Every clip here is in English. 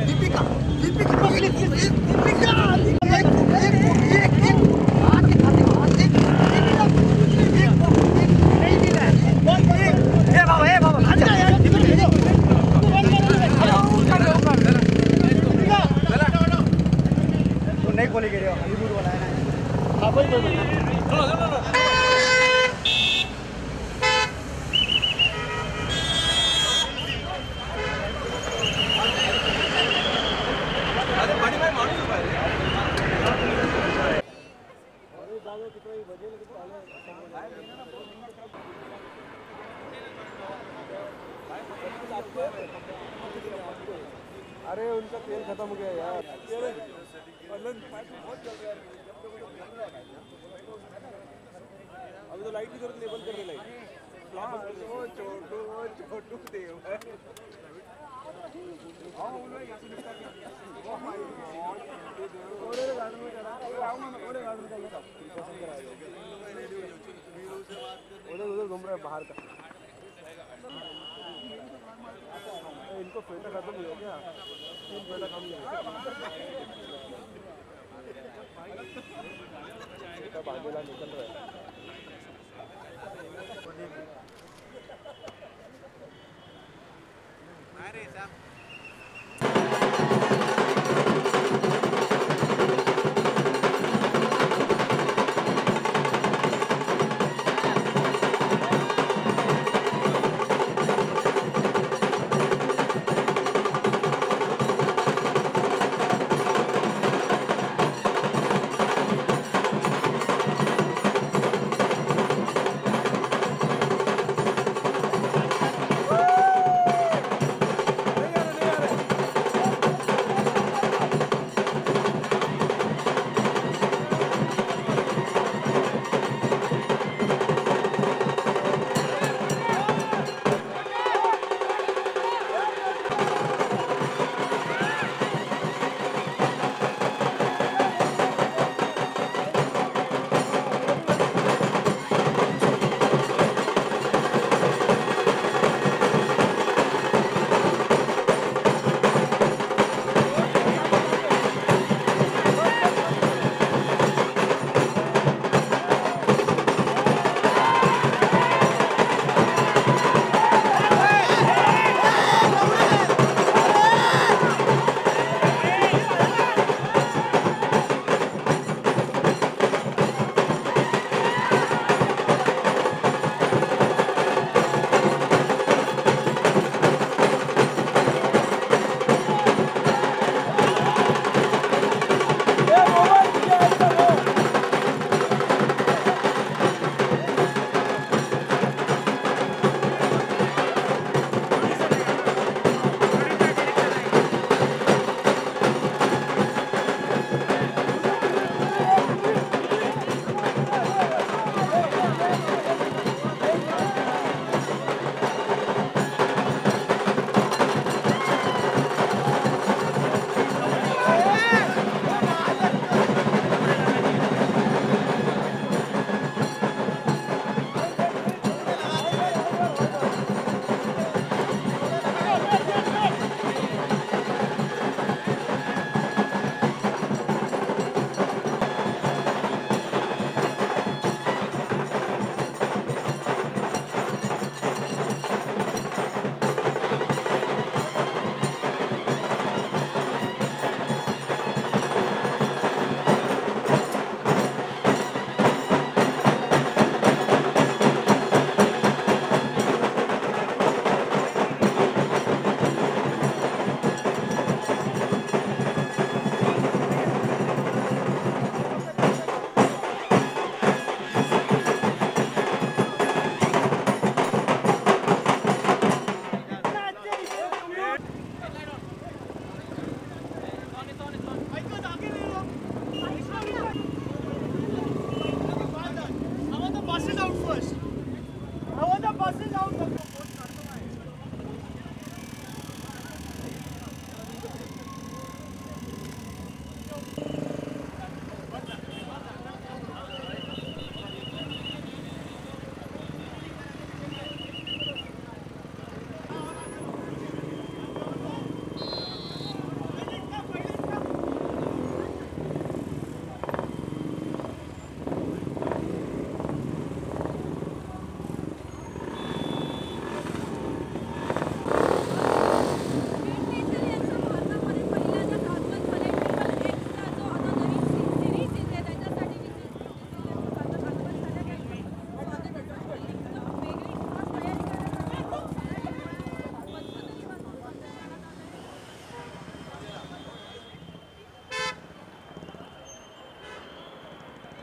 दीपिका दीपिका पकड़ी दीपिका एक हाथ दिखाते हाथ देख दीपिका नहीं मिल रहा है ए बाबा अच्छा यार दीपिका वो नहीं खोली गई हॉलीवुड वाला है ना हां बोल चलो अरे उनका तेल खत्म हो गया यार बहुत चल रहा है अभी तो लाइट की जरूरत लेवल कर रहे लाइट छोटू देव उधर घूम रहा है बाहर का इनको फेटा खत्म हो गया क्या? फेटा कम बागेला निकल रहा है अरे साहब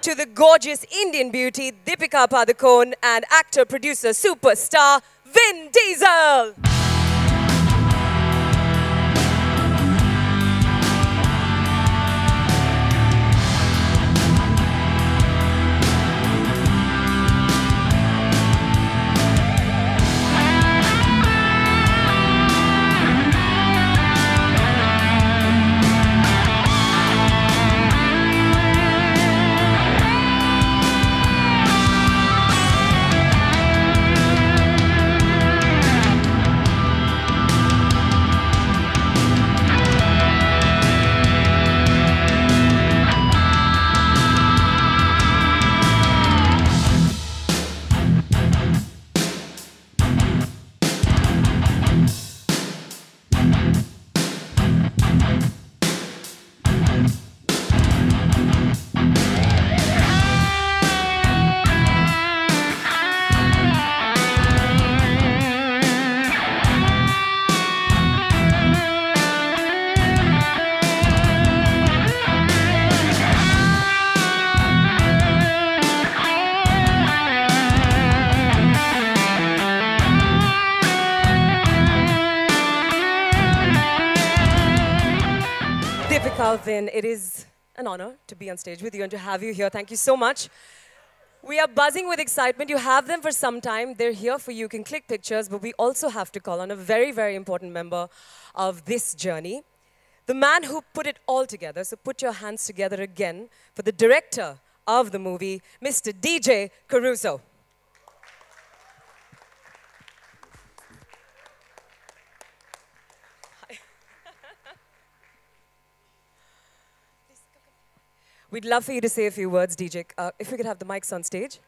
to the gorgeous Indian beauty, Deepika Padukone, and actor, producer, superstar, Vin Diesel. Vin, it is an honor to be on stage with you and to have you here. Thank you so much. We are buzzing with excitement. You have them for some time. They're here for you. You can click pictures, but we also have to call on a very, very important member of this journey. The man who put it all together. So put your hands together again for the director of the movie, Mr. DJ Caruso. We'd love for you to say a few words, DJ. If we could have the mics on stage.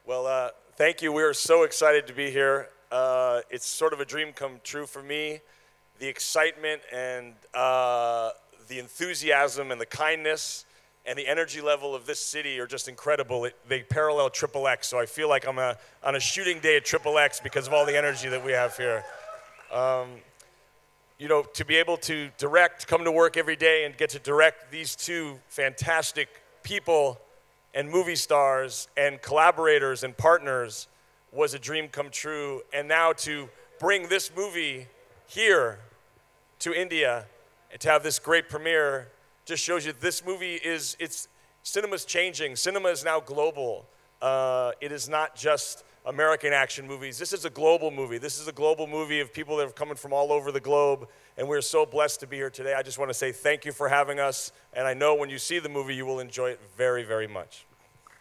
Well, thank you. We are so excited to be here. It's sort of a dream come true for me. The excitement and the enthusiasm and the kindness and the energy level of this city are just incredible. They parallel XXX, so I feel like I'm on a shooting day at XXX because of all the energy that we have here. You know, to be able to direct, come to work every day and get to direct these two fantastic people and movie stars and collaborators and partners was a dream come true. And now to bring this movie here to India and to have this great premiere just shows you this movie cinema's changing. Cinema is now global. It is not just American action movies. This is a global movie. This is a global movie of people that are coming from all over the globe, and we're so blessed to be here today. I just want to say thank you for having us, and I know when you see the movie, you will enjoy it very, very much.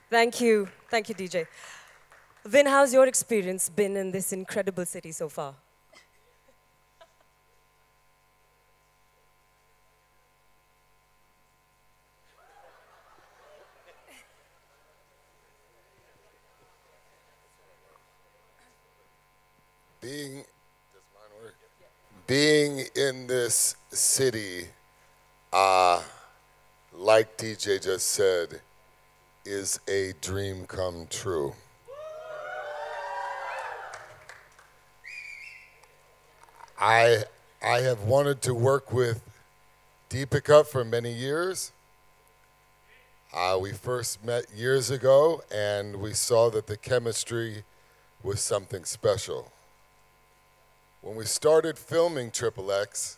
Thank you. Thank you, DJ. Vin, how's your experience been in this incredible city so far? Being in this city, like DJ just said, is a dream come true. I have wanted to work with Deepika for many years. We first met years ago, and we saw that the chemistry was something special. When we started filming XXX,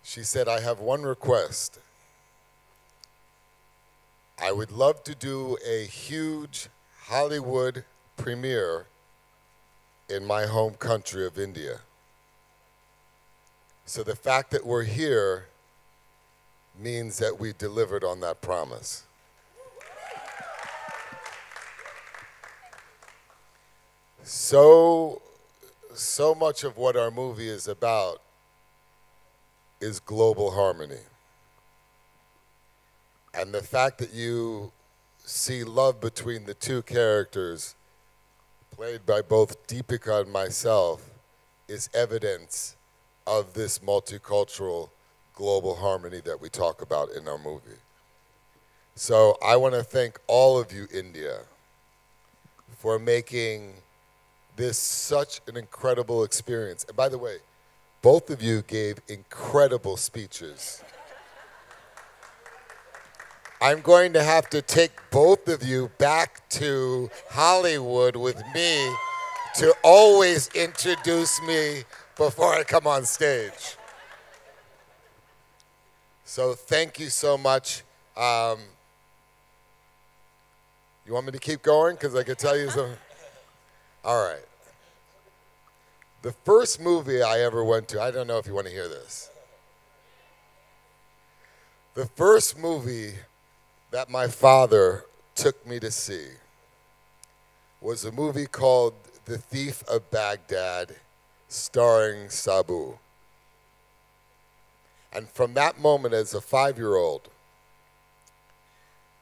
she said, I have one request. I would love to do a huge Hollywood premiere in my home country of India. So the fact that we're here means that we delivered on that promise. So much of what our movie is about is global harmony. And the fact that you see love between the two characters, played by both Deepika and myself, is evidence of this multicultural global harmony that we talk about in our movie. So I want to thank all of you, India, for making this such an incredible experience. And by the way, both of you gave incredible speeches. I'm going to have to take both of you back to Hollywood with me to always introduce me before I come on stage. So thank you so much. You want me to keep going? Because I could tell you some. All right. The first movie I ever went to, I don't know if you want to hear this. The first movie that my father took me to see was a movie called The Thief of Baghdad, starring Sabu. And from that moment as a 5-year-old,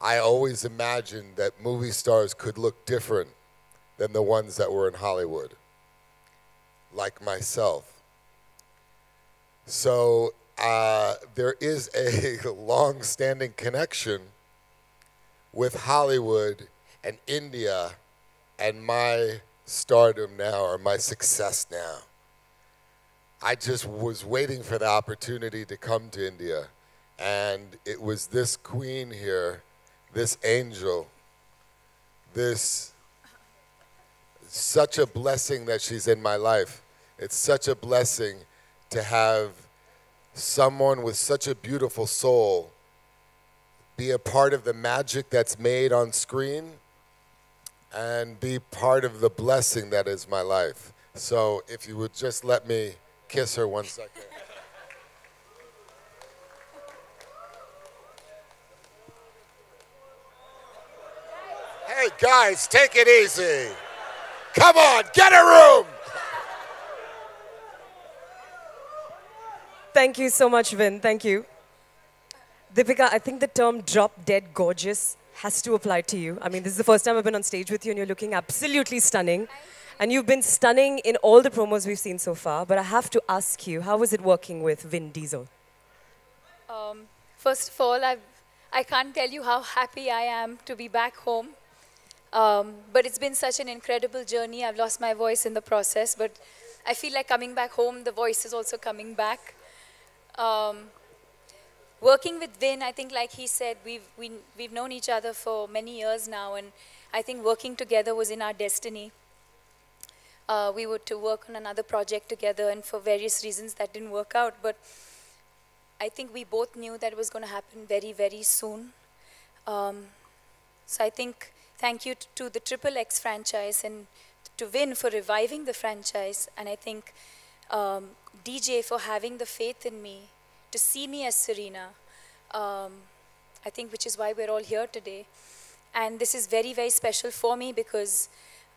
I always imagined that movie stars could look different than the ones that were in Hollywood, like myself. So there is a long-standing connection with Hollywood and India and my stardom now, or my success now. I just was waiting for the opportunity to come to India, and it was this queen here, this angel, this, such a blessing that she's in my life. It's such a blessing to have someone with such a beautiful soul be a part of the magic that's made on screen and be part of the blessing that is my life. So if you would just let me kiss her 1 second. Hey guys, take it easy. Come on, get a room. Thank you so much, Vin. Thank you. Deepika, I think the term drop dead gorgeous has to apply to you. I mean, this is the first time I've been on stage with you and you're looking absolutely stunning. And you've been stunning in all the promos we've seen so far. But I have to ask you, how was it working with Vin Diesel? First of all, I can't tell you how happy I am to be back home. But it's been such an incredible journey. I've lost my voice in the process, but I feel like coming back home, the voice is also coming back. Working with Vin, I think like he said, we've known each other for many years now, and I think working together was in our destiny. We were to work on another project together, and for various reasons that didn't work out, but I think we both knew that it was going to happen very, very soon. So I think thank you to the XXX franchise and to Vin for reviving the franchise, and I think DJ for having the faith in me to see me as Serena, I think, which is why we're all here today. And this is very, very special for me because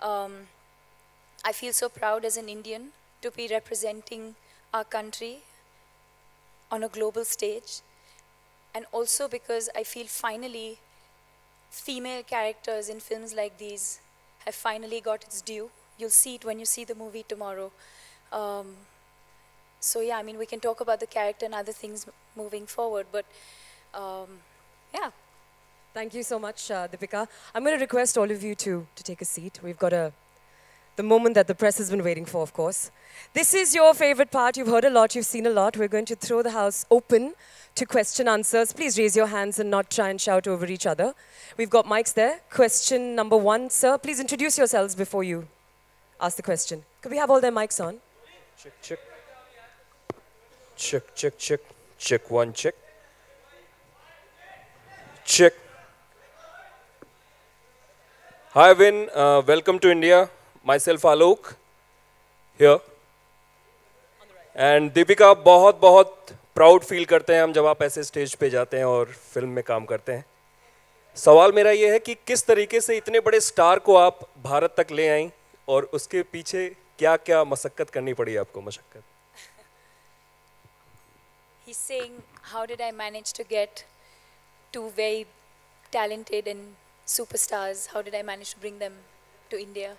I feel so proud as an Indian to be representing our country on a global stage. And also because I feel finally female characters in films like these have finally got its due. You'll see it when you see the movie tomorrow. So yeah, I mean, we can talk about the character and other things moving forward, but yeah. Thank you so much, Deepika. I'm going to request all of you to take a seat. We've got the moment that the press has been waiting for, of course. This is your favorite part. You've heard a lot, you've seen a lot. We're going to throw the house open to question answers. Please raise your hands and not try and shout over each other. We've got mics there. Question number 1, sir. Please introduce yourselves before you ask the question. Could we have all their mics on? Check, check. Check, check, check. Check 1, check. Check. Hi, Vin. Welcome to India. Myself, Alok, here. And Deepika, बहुत बहुत proud feel करते हैं हम जब आप ऐसे stage पे जाते हैं और फिल्म में काम करते हैं. सवाल मेरा ये है कि किस तरीके से इतने बड़े स्टार को आप भारत तक ले आईं और उसके पीछे क्या-क्या मशक्कत करनी पड़ी आपको मशक्कत? He's saying, how did I manage to get 2 very talented and superstars? How did I manage to bring them to India?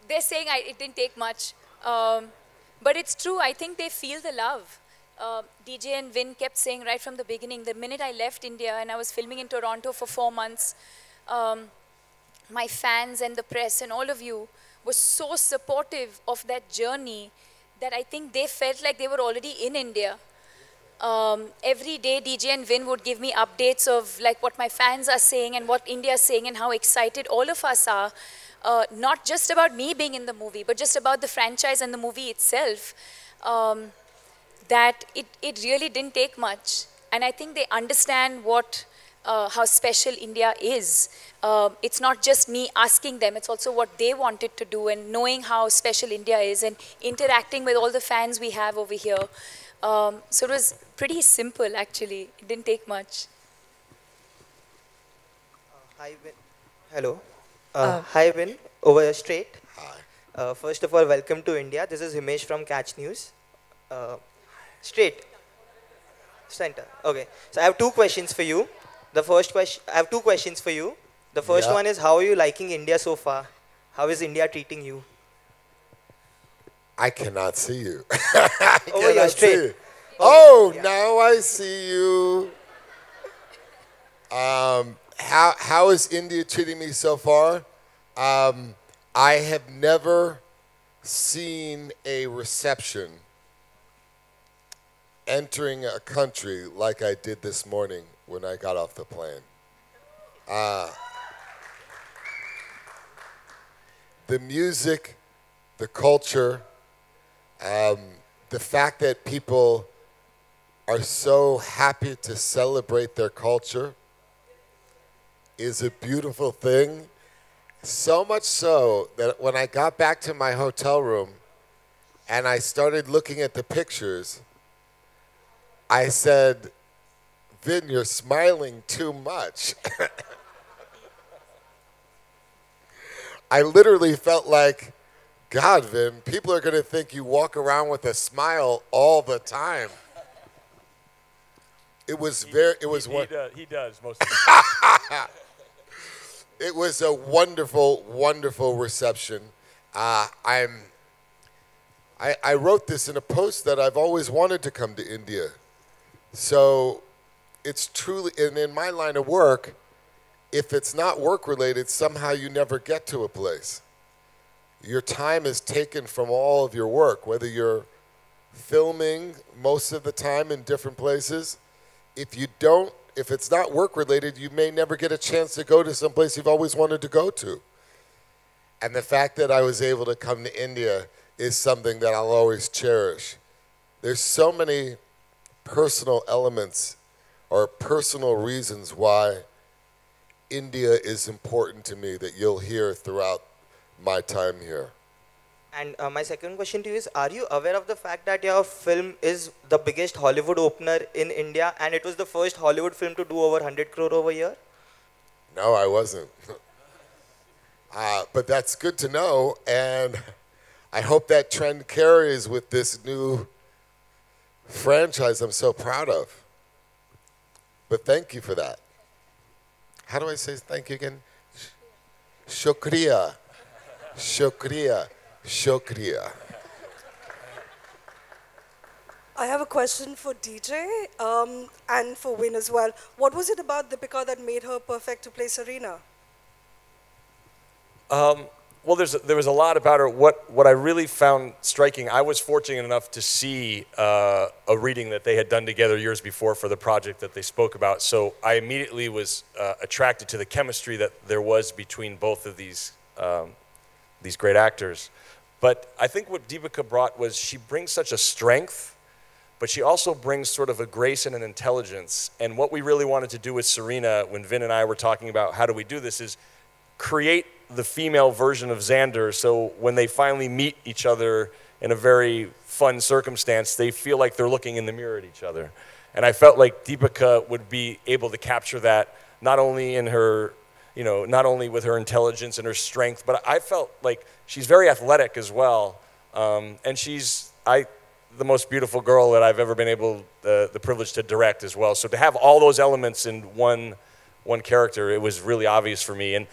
They're saying it didn't take much. But it's true, I think they feel the love. DJ and Vin kept saying right from the beginning, the minute I left India and I was filming in Toronto for 4 months, my fans and the press and all of you were so supportive of that journey that I think they felt like they were already in India. Every day DJ and Vin would give me updates of like what my fans are saying and what India is saying and how excited all of us are. Not just about me being in the movie, but just about the franchise and the movie itself. That it really didn't take much. And I think they understand how special India is. It's not just me asking them, it's also what they wanted to do and knowing how special India is and interacting with all the fans we have over here. So it was pretty simple, actually. It didn't take much. Hi, Vin. Hello. Hi, Vin. Over here straight. Hi. First of all, welcome to India. This is Himesh from Catch News. Straight. Center. Okay. So I have two questions for you. The first question, I have two questions for you. The first one is, how are you liking India so far? How is India treating you? I cannot see you. Over here, straight. Oh, yeah. now I see you. How is India treating me so far? I have never seen a reception entering a country like I did this morning when I got off the plane. The music, the culture, the fact that people are so happy to celebrate their culture is a beautiful thing. So much so that when I got back to my hotel room and I started looking at the pictures, I said, Vin, you're smiling too much. I literally felt like, God, Vin, people are going to think you walk around with a smile all the time. It was very, it was one. He does most of the time. It was a wonderful, wonderful reception. I wrote this in a post that I've always wanted to come to India. So it's truly, and in my line of work, if it's not work-related, somehow you never get to a place. Your time is taken from all of your work, whether you're filming most of the time in different places. If it's not work-related, you may never get a chance to go to some place you've always wanted to go to. And the fact that I was able to come to India is something that I'll always cherish. There's so many personal elements or personal reasons why India is important to me that you'll hear throughout my time here. And my second question to you is, are you aware of the fact that your film is the biggest Hollywood opener in India and it was the first Hollywood film to do over 100 crore over here? No, I wasn't. But that's good to know, and I hope that trend carries with this new franchise I'm so proud of. But thank you for that. How do I say thank you again? Shukriya. Shukriya. Shukriya. I have a question for DJ and for Win as well. What was it about Deepika that made her perfect to play Serena? Well, there was a lot about her. What I really found striking, I was fortunate enough to see a reading that they had done together years before for the project that they spoke about. So I immediately was attracted to the chemistry that there was between both of these great actors. But I think what Deepika brought was she brings such a strength, but she also brings sort of a grace and an intelligence. And what we really wanted to do with Serena, when Vin and I were talking about how do we do this, is create the female version of Xander, so when they finally meet each other in a very fun circumstance, they feel like they're looking in the mirror at each other. And I felt like Deepika would be able to capture that, not only in her, not only with her intelligence and her strength, but I felt like she's very athletic as well. And she's the most beautiful girl that I've ever been able, the privilege to direct as well. So to have all those elements in one character, it was really obvious for me. And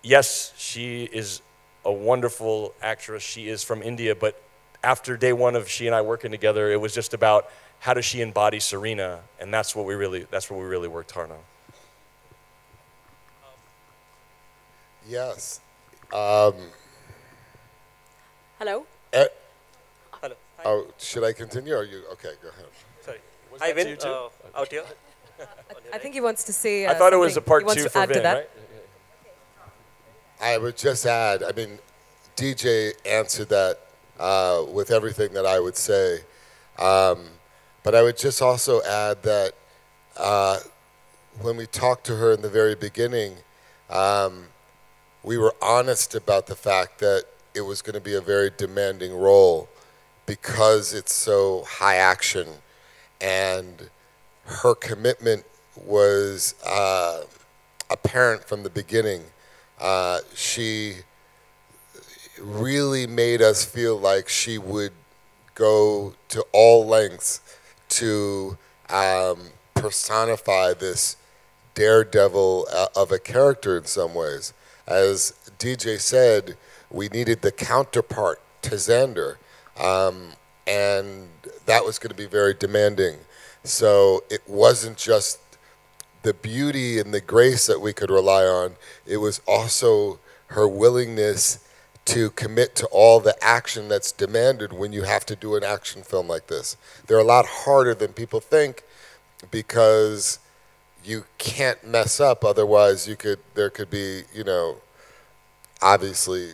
yes, she is a wonderful actress. She is from India, but after day one of she and I working together, it was just about how does she embody Serena, and that's what we really worked hard on. Yes. Hello. Hello. Oh, should I continue? Or you? Okay, go ahead. Sorry. Was Hi, that to Vin. you too? Out here. I think he wants to say. I thought it was a something. part He wants two to for add to Vin, that. right? I would just add, I mean, DJ answered that with everything that I would say. But I would just also add that when we talked to her in the very beginning, we were honest about the fact that it was going to be a very demanding role because it's so high action, and her commitment was apparent from the beginning. She really made us feel like she would go to all lengths to personify this daredevil of a character in some ways. As DJ said, we needed the counterpart to Xander, and that was going to be very demanding. So it wasn't just the beauty and the grace that we could rely on, it was also her willingness to commit to all the action that's demanded when you have to do an action film like this. They're a lot harder than people think because you can't mess up, otherwise there could be, you know, obviously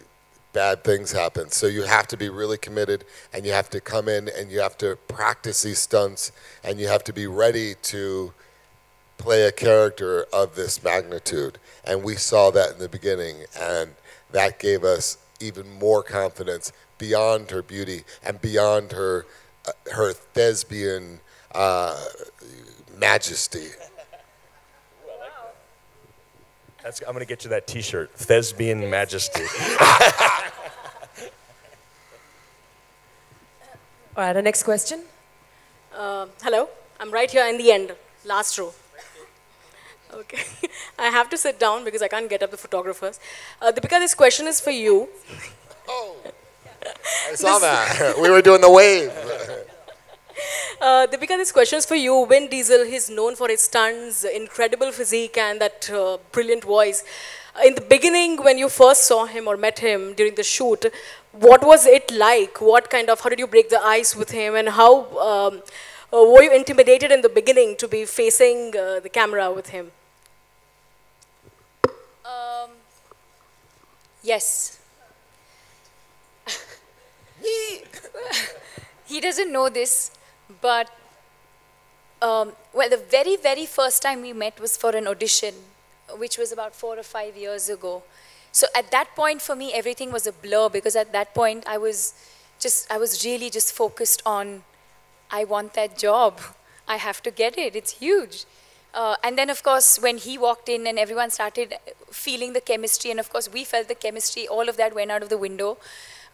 bad things happen. So you have to be really committed, and you have to come in and you have to practice these stunts, and you have to be ready to play a character of this magnitude. And we saw that in the beginning, and that gave us even more confidence beyond her beauty and beyond her thespian majesty. I'm going to get you that T-shirt, Thespian Majesty. All right, our next question. Hello. I'm right here in the end, last row. Okay. I have to sit down because I can't get up the photographers. Deepika, this question is for you. Oh, I saw that. We were doing the wave. Deepika, this question is for you. Vin Diesel is known for his stunts, incredible physique, and that brilliant voice. In the beginning, when you first saw him or met him during the shoot, what was it like? How did you break the ice with him, and how were you intimidated in the beginning to be facing the camera with him? Yes. He doesn't know this, but well, the very, very first time we met was for an audition, which was about 4 or 5 years ago. So at that point, for me, everything was a blur, because at that point, I was really just focused on, I want that job. I have to get it. It's huge. And then, of course, when he walked in and everyone started feeling the chemistry, and of course, we felt the chemistry, all of that went out of the window.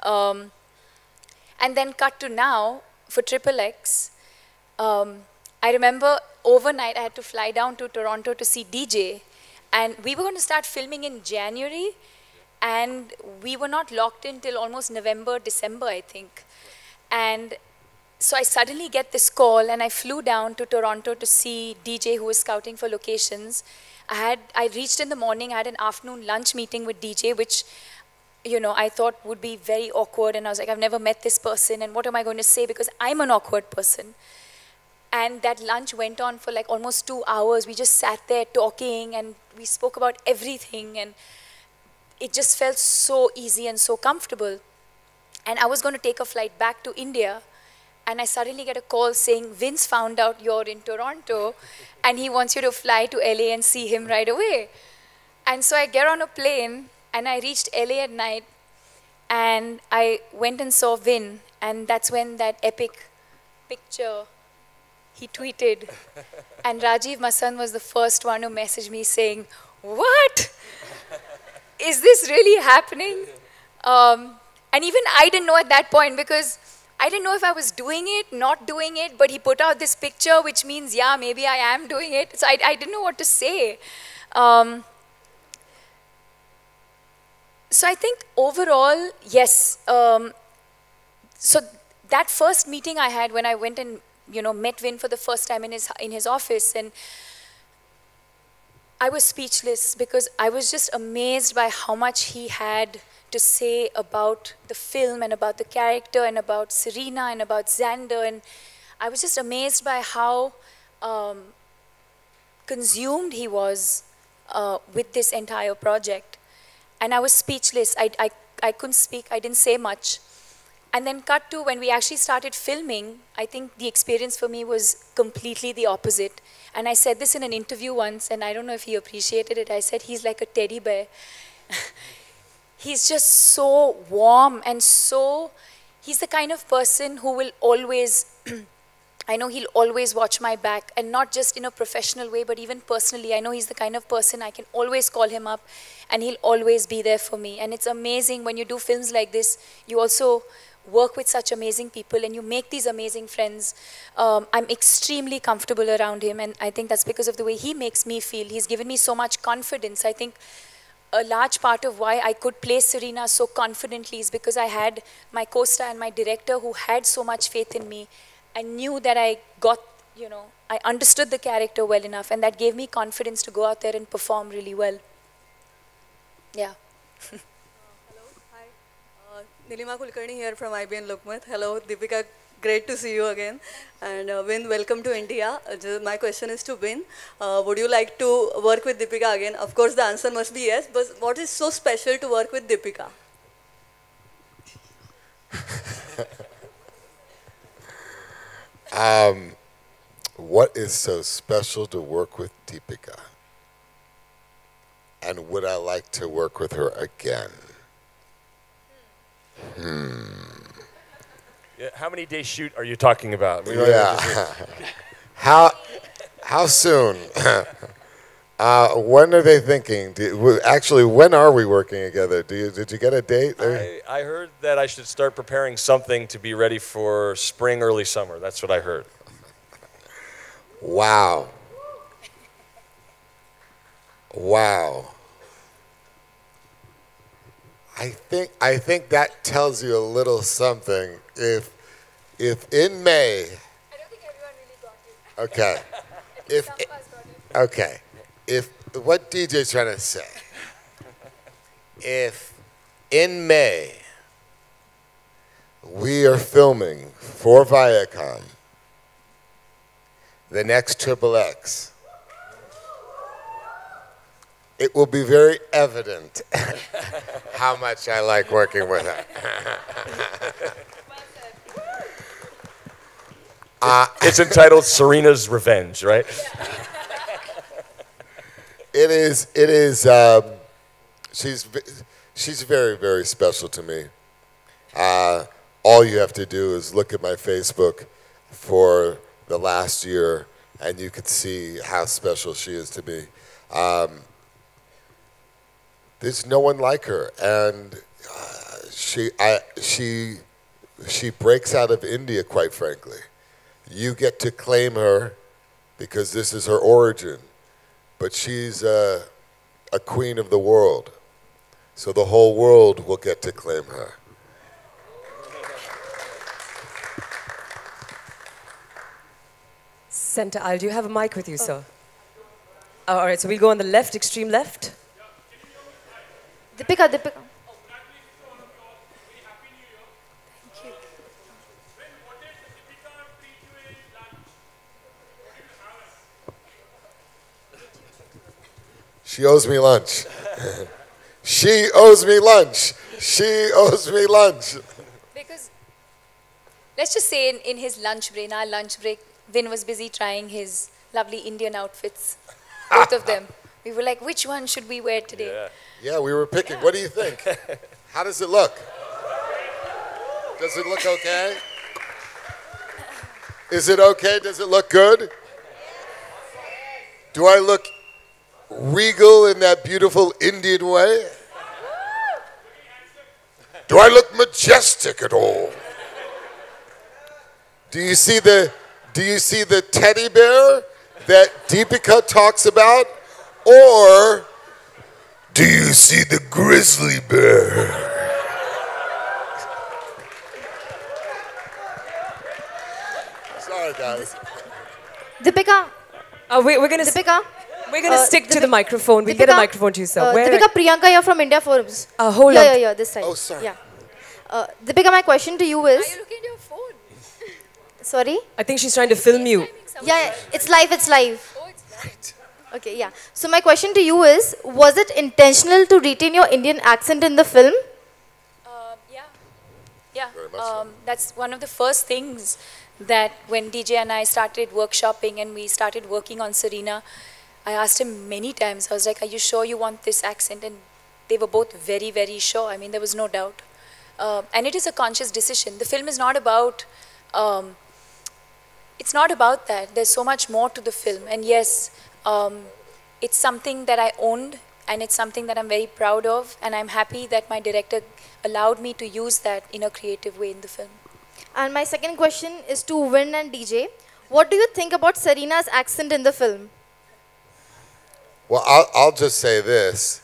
And then cut to now, for XXX, I remember overnight I had to fly down to Toronto to see DJ. And we were going to start filming in January, and we were not locked in till almost November, December, I think. And so I suddenly get this call, and I flew down to Toronto to see DJ, who was scouting for locations. I reached in the morning, I had an afternoon lunch meeting with DJ, which, you know, I thought would be very awkward. And I was like, I've never met this person, and what am I going to say? Because I'm an awkward person. And that lunch went on for like almost 2 hours. We just sat there talking, and we spoke about everything, and it just felt so easy and so comfortable. And I was going to take a flight back to India, and I suddenly get a call saying, Vince found out you're in Toronto, and he wants you to fly to LA and see him right away. And so I get on a plane, and I reached LA at night, and I went and saw Vin, and that's when that epic picture he tweeted. And Rajiv, my son, was the first one who messaged me saying, what? Is this really happening? And even I didn't know at that point, because I didn't know if I was doing it, not doing it, but he put out this picture, which means, yeah, maybe I am doing it. So I didn't know what to say. So I think overall, yes. So that first meeting I had when I went and, met Vin for the first time in his office, and I was speechless because I was just amazed by how much he had to say about the film and about the character and about Serena and about Xander. And I was just amazed by how consumed he was with this entire project. And I was speechless. I couldn't speak. I didn't say much. And then cut to when we actually started filming, I think the experience for me was completely the opposite. And I said this in an interview once, and I don't know if he appreciated it. I said, he's like a teddy bear. He's just so warm and he's the kind of person who will always, I know he'll always watch my back, and not just in a professional way, but even personally. I know he's the kind of person I can always call him up, and he'll always be there for me. And it's amazing when you do films like this, you also work with such amazing people and you make these amazing friends. I'm extremely comfortable around him, and I think that's because of the way he makes me feel. He's given me so much confidence. I think a large part of why I could play Serena so confidently is because I had my co-star and my director who had so much faith in me. I knew that I got, I understood the character well enough, and that gave me confidence to go out there and perform really well. Yeah. Nilima Kulkarni here from IBN Lokmat. Hello, Deepika. Great to see you again. And Vin, welcome to India. My question is to Vin. Would you like to work with Deepika again? Of course, the answer must be yes. But what is so special to work with Deepika? What is so special to work with Deepika? And would I like to work with her again? Yeah, how many days shoot are you talking about? Yeah. How soon? When are they thinking? Actually, when are we working together? Did you get a date? I heard that I should start preparing something to be ready for spring, early summer. That's what I heard. Wow. Wow. I think that tells you a little something. If in May. I don't think everyone really got it. Okay. Okay. What DJ's trying to say? If in May we are filming for Viacom the next XXX, it will be very evident how much I like working with her. It's entitled Serena's Revenge, right? It is. She's very, very special to me. All you have to do is look at my Facebook for the last year, and you can see how special she is to me. There's no one like her, and she breaks out of India, quite frankly. You get to claim her because this is her origin, but she's a queen of the world, so the whole world will get to claim her. Center aisle, do you have a mic with you, sir? Oh, all right, so we'll go on the left, extreme left. Deepika. Thank you. She owes me lunch. She owes me lunch. She owes me lunch. Because, let's just say in his lunch break, in our lunch break, Vin was busy trying his lovely Indian outfits, both of them. We were like, which one should we wear today? Yeah, we were picking. What do you think? How does it look? Does it look okay? Is it okay? Does it look good? Do I look regal in that beautiful Indian way? Do I look majestic at all? Do you see the teddy bear that Deepika talks about? Or do you see the grizzly bear? Sorry, guys. Deepika. We're gonna Deepika. We're gonna stick to the microphone. We'll get a microphone to you, sir. Deepika, Priyanka, you're from India Forums. Hold on. on. Yeah, this side. Oh, sorry. Yeah. Deepika, my question to you is. Are you looking at your phone? Sorry? I think she's trying to film you. Yeah, it's live, it's live. Oh, it's right. Okay, yeah. So my question to you is, was it intentional to retain your Indian accent in the film? Yeah. Yeah. That's one of the first things that when DJ and I started workshopping and we started working on Serena, I asked him many times, I was like, are you sure you want this accent? And they were both very, very sure. I mean, there was no doubt. And it is a conscious decision. The film is not about, it's not about that. There's so much more to the film. And yes, it's something that I owned and it's something that I'm very proud of. And I'm happy that my director allowed me to use that in a creative way in the film. And my second question is to Win and DJ. What do you think about Serena's accent in the film? Well, I'll just say this.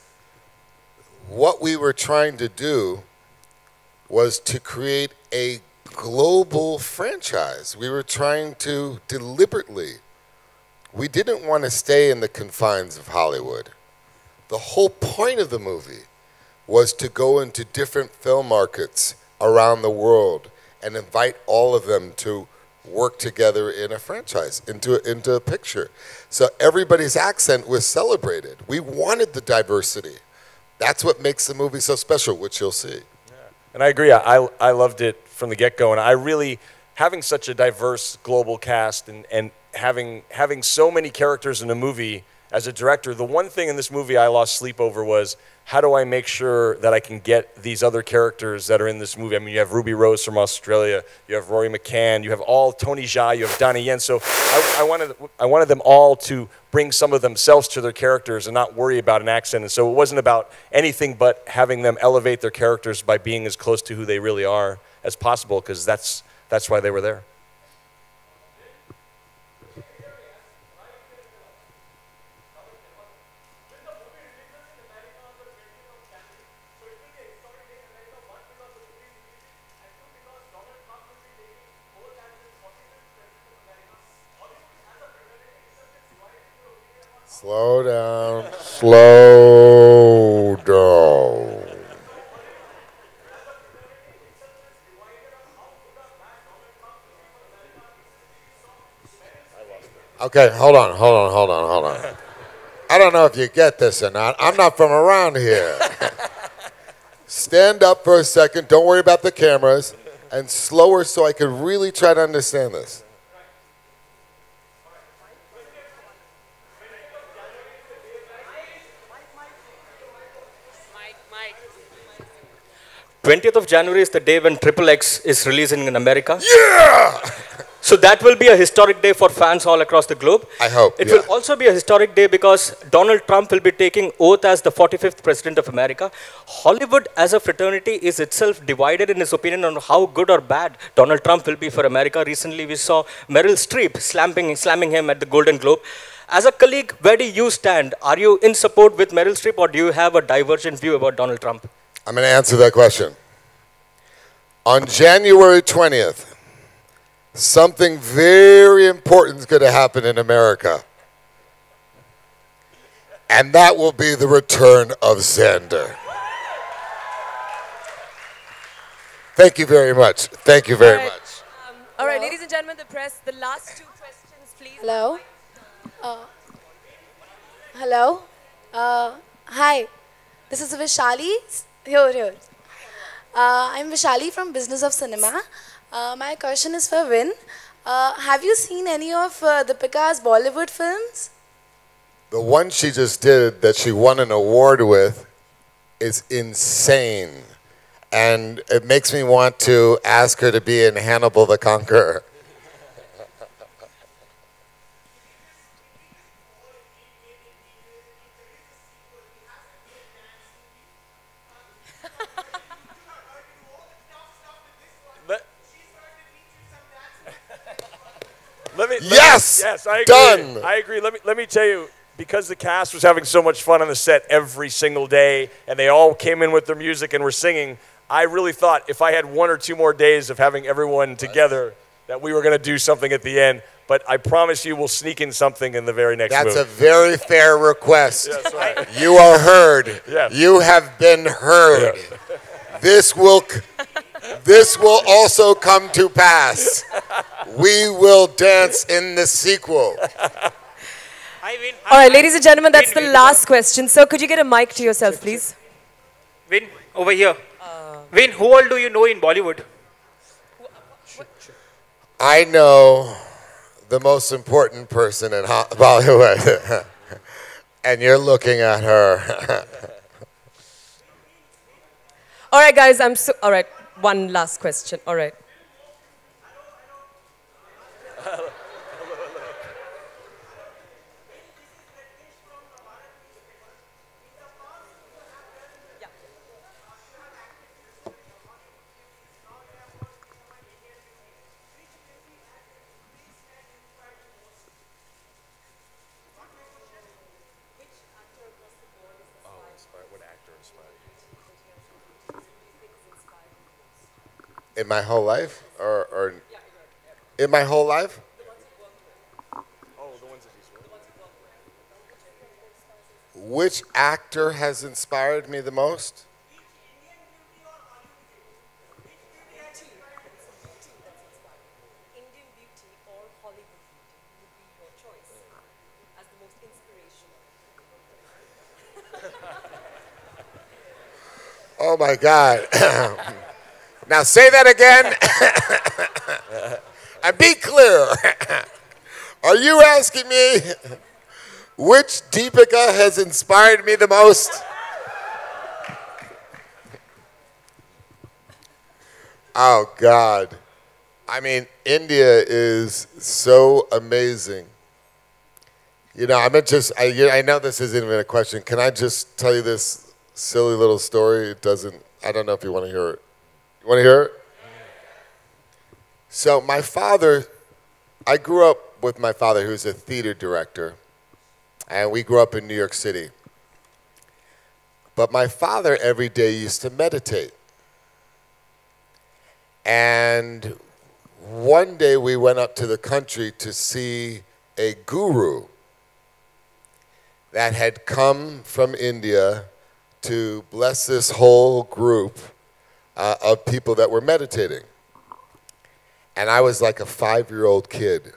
What we were trying to do was to create a global franchise. We were trying to deliberately. We didn't want to stay in the confines of Hollywood. The whole point of the movie was to go into different film markets around the world and invite all of them to work together in a franchise, into a picture. So everybody's accent was celebrated. We wanted the diversity. That's what makes the movie so special, which you'll see. Yeah. And I agree. I loved it from the get-go. And I really, having such a diverse global cast and having so many characters in a movie, as a director, the one thing in this movie I lost sleep over was, how do I make sure that I can get these other characters that are in this movie? I mean, you have Ruby Rose from Australia, you have Rory McCann, you have all Tony Jaa, you have Donnie Yen. So I wanted them all to bring some of themselves to their characters and not worry about an accent. And so it wasn't about anything but having them elevate their characters by being as close to who they really are as possible, because that's why they were there. Slow down. Slow down. Okay, hold on. I don't know if you get this or not. I'm not from around here. Stand up for a second. Don't worry about the cameras. And slower so I could really try to understand this. 20th of January is the day when XXx is releasing in America. Yeah! So that will be a historic day for fans all across the globe. I hope, It will also be a historic day because Donald Trump will be taking oath as the 45th President of America. Hollywood as a fraternity is itself divided in its opinion on how good or bad Donald Trump will be for America. Recently we saw Meryl Streep slamming him at the Golden Globe. As a colleague, where do you stand? Are you in support with Meryl Streep or do you have a divergent view about Donald Trump? I'm going to answer that question. On January 20th, something very important is going to happen in America. And that will be the return of Xander. Thank you very much. Thank you very much. All right, ladies and gentlemen, the press, the last two questions, please. Hello. Hello. Hi. This is Vishali. Here. I'm Vishali from Business of Cinema. My question is for Vin. Have you seen any of Deepika's Bollywood films? The one she just did that she won an award with is insane. And it makes me want to ask her to be in Hannibal the Conqueror. Yes, I agree. Done. I agree. Let me tell you, because the cast was having so much fun on the set every single day, and they all came in with their music and were singing, I really thought if I had 1 or 2 more days of having everyone together, that we were going to do something at the end, but I promise you we'll sneak in something in the very next That's movie. a very fair request. That's right. You are heard. Yes. You have been heard. Yeah. This will also come to pass. We will dance in the sequel. All right, ladies and gentlemen, that's the last question. Sir, could you get a mic to yourself, please? Vin, over here. Vin, who all do you know in Bollywood? I know the most important person in Bollywood, and you're looking at her. All right, guys, all right, one last question. All right. In my whole life? Or in my whole life? Which actor has inspired me the most? Oh my God. Now say that again and be clear. Are you asking me which Deepika has inspired me the most? Oh God. I mean, India is so amazing. You know, I know this isn't even a question. Can I just tell you this silly little story? I don't know if you want to hear it. You want to hear it? So my father, I grew up with my father, who's a theater director, and we grew up in New York City. But my father every day used to meditate. And one day we went up to the country to see a guru that had come from India to bless this whole group of people that were meditating. And I was like a 5-year-old kid.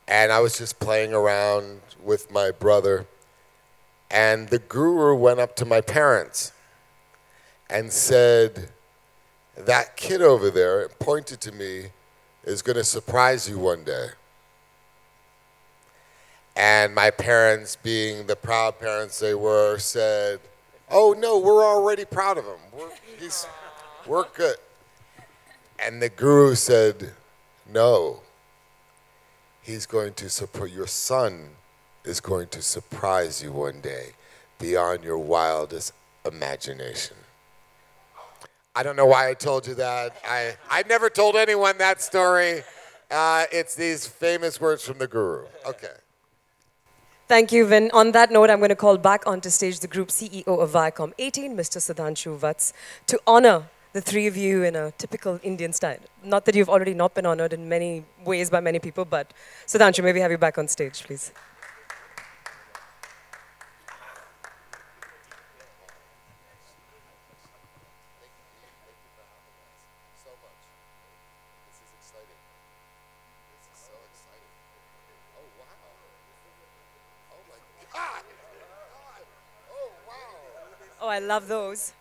And I was just playing around with my brother. And the guru went up to my parents and said, "That kid over there," pointed to me, "is going to surprise you one day." And my parents, being the proud parents they were, said, "Oh no, we're already proud of him. We're good." And the guru said, "No, he's going to support, your son is going to surprise you one day beyond your wildest imagination." I don't know why I told you that. I never told anyone that story. It's these famous words from the guru. Okay. Thank you, Vin. On that note, I'm going to call back onto stage the group CEO of Viacom 18, Mr. Sudhanshu Vats, to honor the three of you in a typical Indian style. Not that you've already not been honored in many ways by many people, but Sudhanshu, may we have you back on stage, please. Oh, I love those.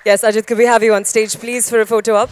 Yes, Ajit, could we have you on stage, please, for a photo op?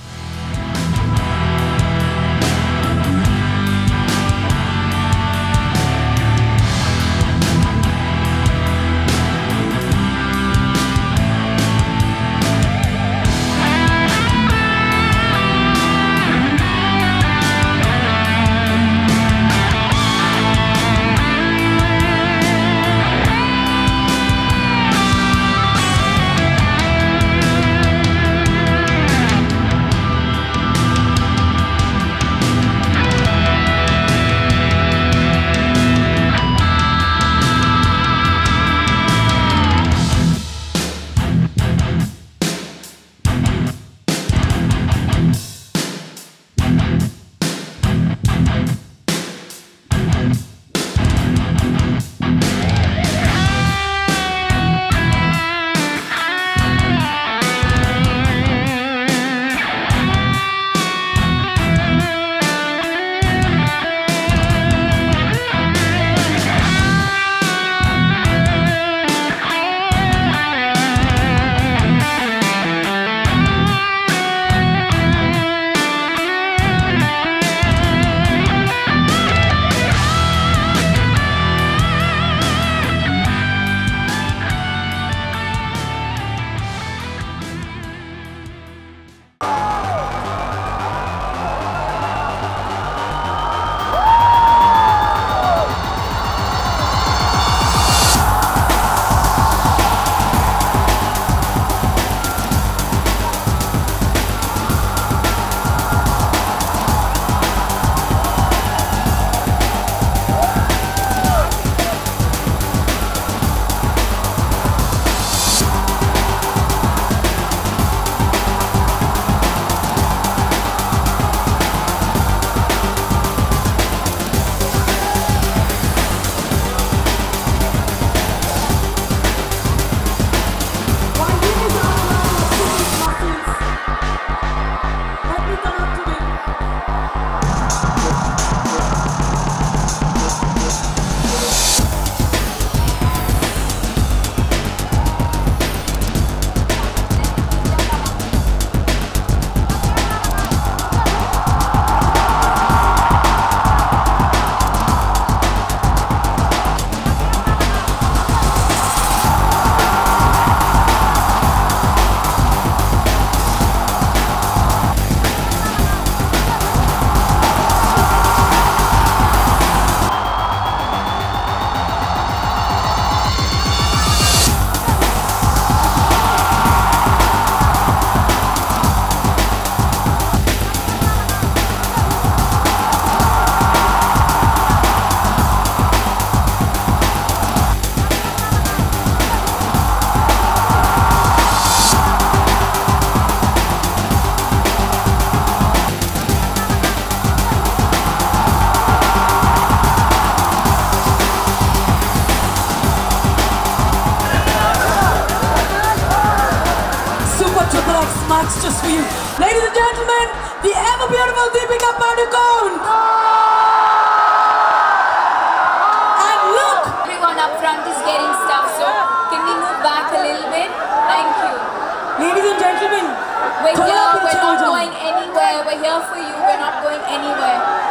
That's just for you. Ladies and gentlemen, the ever beautiful Deepika Padukone. And look! Everyone up front is getting stuff, so can we move back a little bit? Thank you. Ladies and gentlemen, we're here, we're not going anywhere. We're here for you, we're not going anywhere.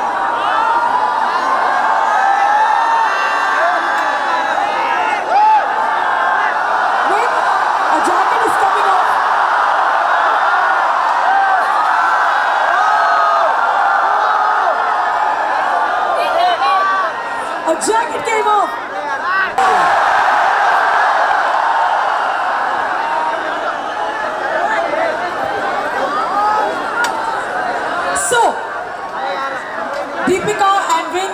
A jacket came off. So, Deepika and Win.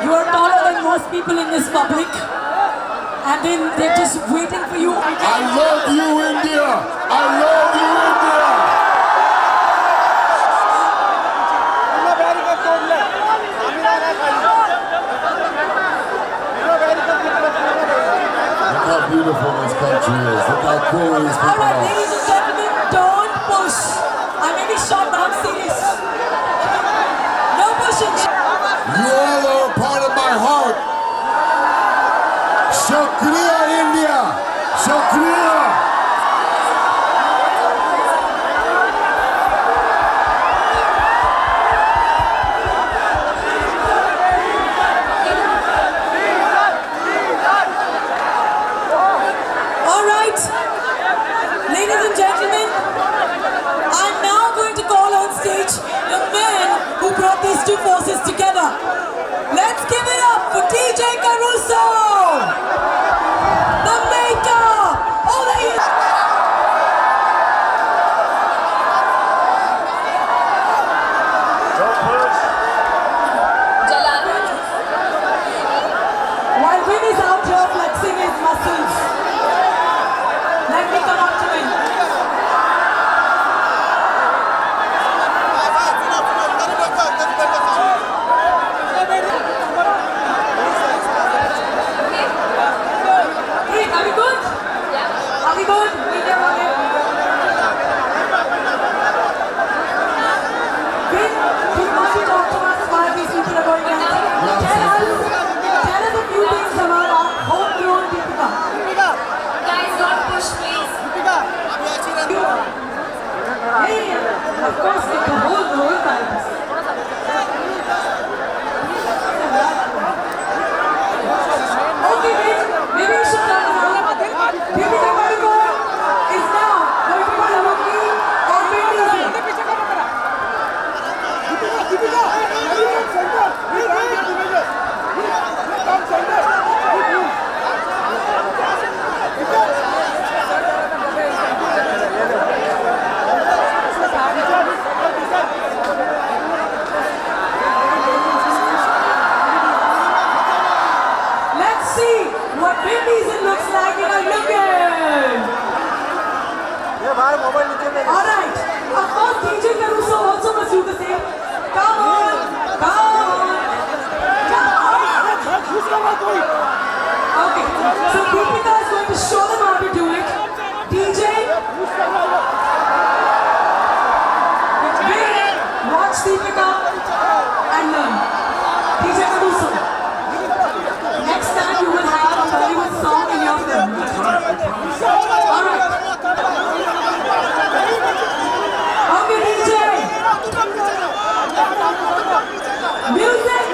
You are taller than most people in this public. And then they're just waiting for you. I love you, India. I love you, India. Look how beautiful this country is. Look how cool these people Alright, are. ladies and gentlemen, don't push. I may be short, but I'm serious. No pushing. You all are a part of my heart. Shukriya, India. Shukriya. Ladies and gentlemen, I'm now going to call on stage the man who brought these two forces together. Let's give it up for DJ Caruso, the maker. Oh, there he is. While Vin is out here flexing his muscles, let me come up to him. Hey, are we good? Yeah. Are we good? Vin, do you want to talk to us while these people are going down? Tell us a few things about our homegrown Deepika. Guys, don't push, please. Hey, of course, the whole role times. Okay, maybe we should turn around. Deepika Padukone is now going to be Padukone or Vin Diesel. Let's see what Vin Diesel looks like in a looking. Alright, of course DJ Caruso also must do the same. Come on, come on, come on. Okay, so Deepika is going to show them how to do it. DJ, Vin, watch Deepika and learn. DJ Caruso, next time you will have a Bollywood song in your film. Alright. Okay, DJ. Music.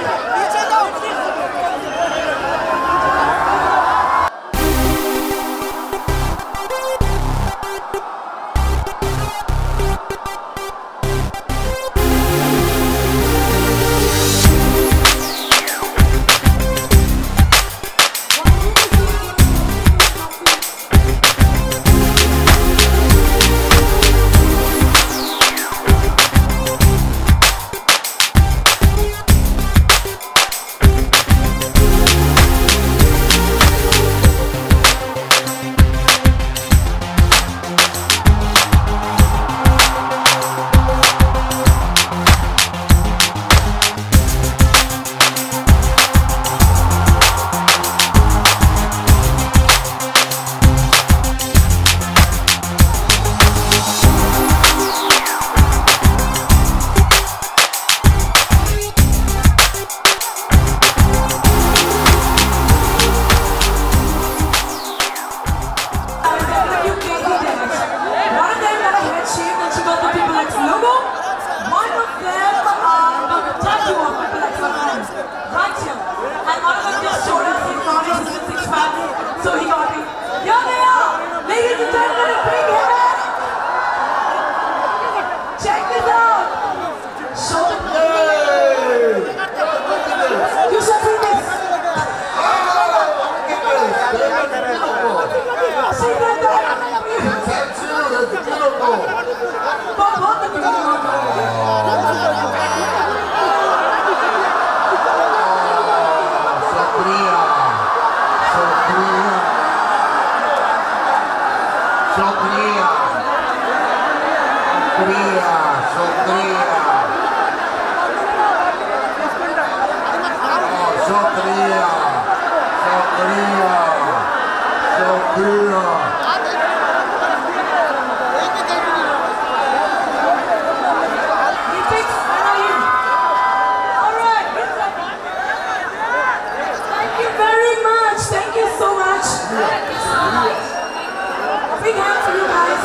big hand for you guys.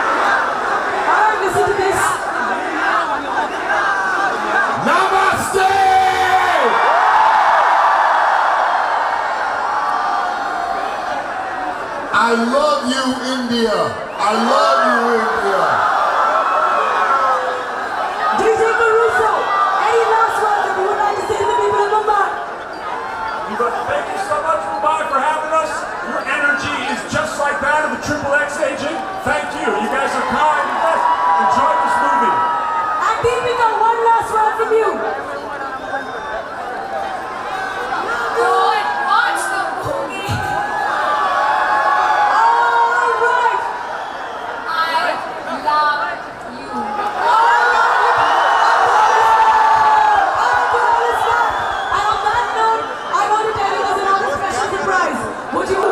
Alright, listen to this. Namaste! I love you, India. I love you, India. DJ Caruso, any last words that you would like to say to the people of Mumbai? Thank you so much, Mumbai, for having us. Your energy is just like that of the XXX agent. Thank you. You guys are kind. You guys enjoy this movie. And Deepika, one last word from you. Go and watch the movie. Alright. I love you. And on that note, I want to tell you there's another special surprise. Would you?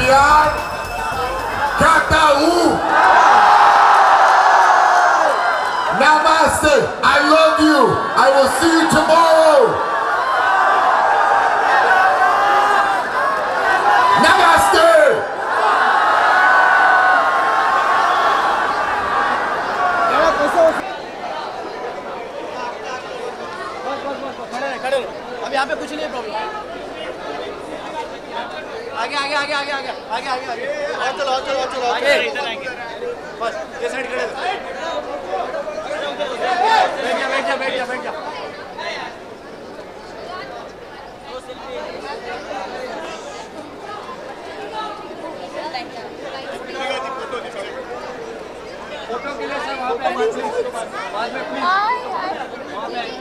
प्यार कहता हूँ Namaste. I love you. I will see you tomorrow. Namaste. अब यहाँ पे कुछ नहीं problem आगे आगे आगे आगे आगे आगे आगे आगे और चलो और चलो और चलो आगे इधर आएंगे बस ये साइड खड़े बैठ जा बैठ जा बैठ जा फोटो के लिए सब वहाँ पे आएंगे बाद में प्लीज वहाँ पे आएंगे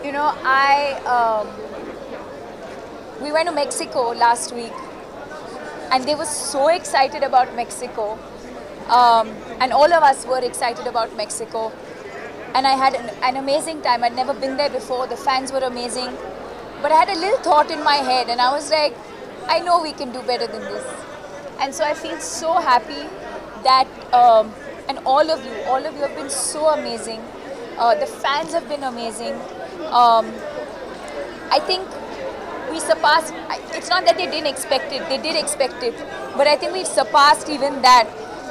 You know, we went to Mexico last week and they were so excited about Mexico. And all of us were excited about Mexico. And I had an amazing time. I'd never been there before. The fans were amazing. But I had a little thought in my head, and I was like, I know we can do better than this. And so I feel so happy that, and all of you have been so amazing. The fans have been amazing. I think we surpassed, it's not that they didn't expect it, they did expect it, but I think we've surpassed even that.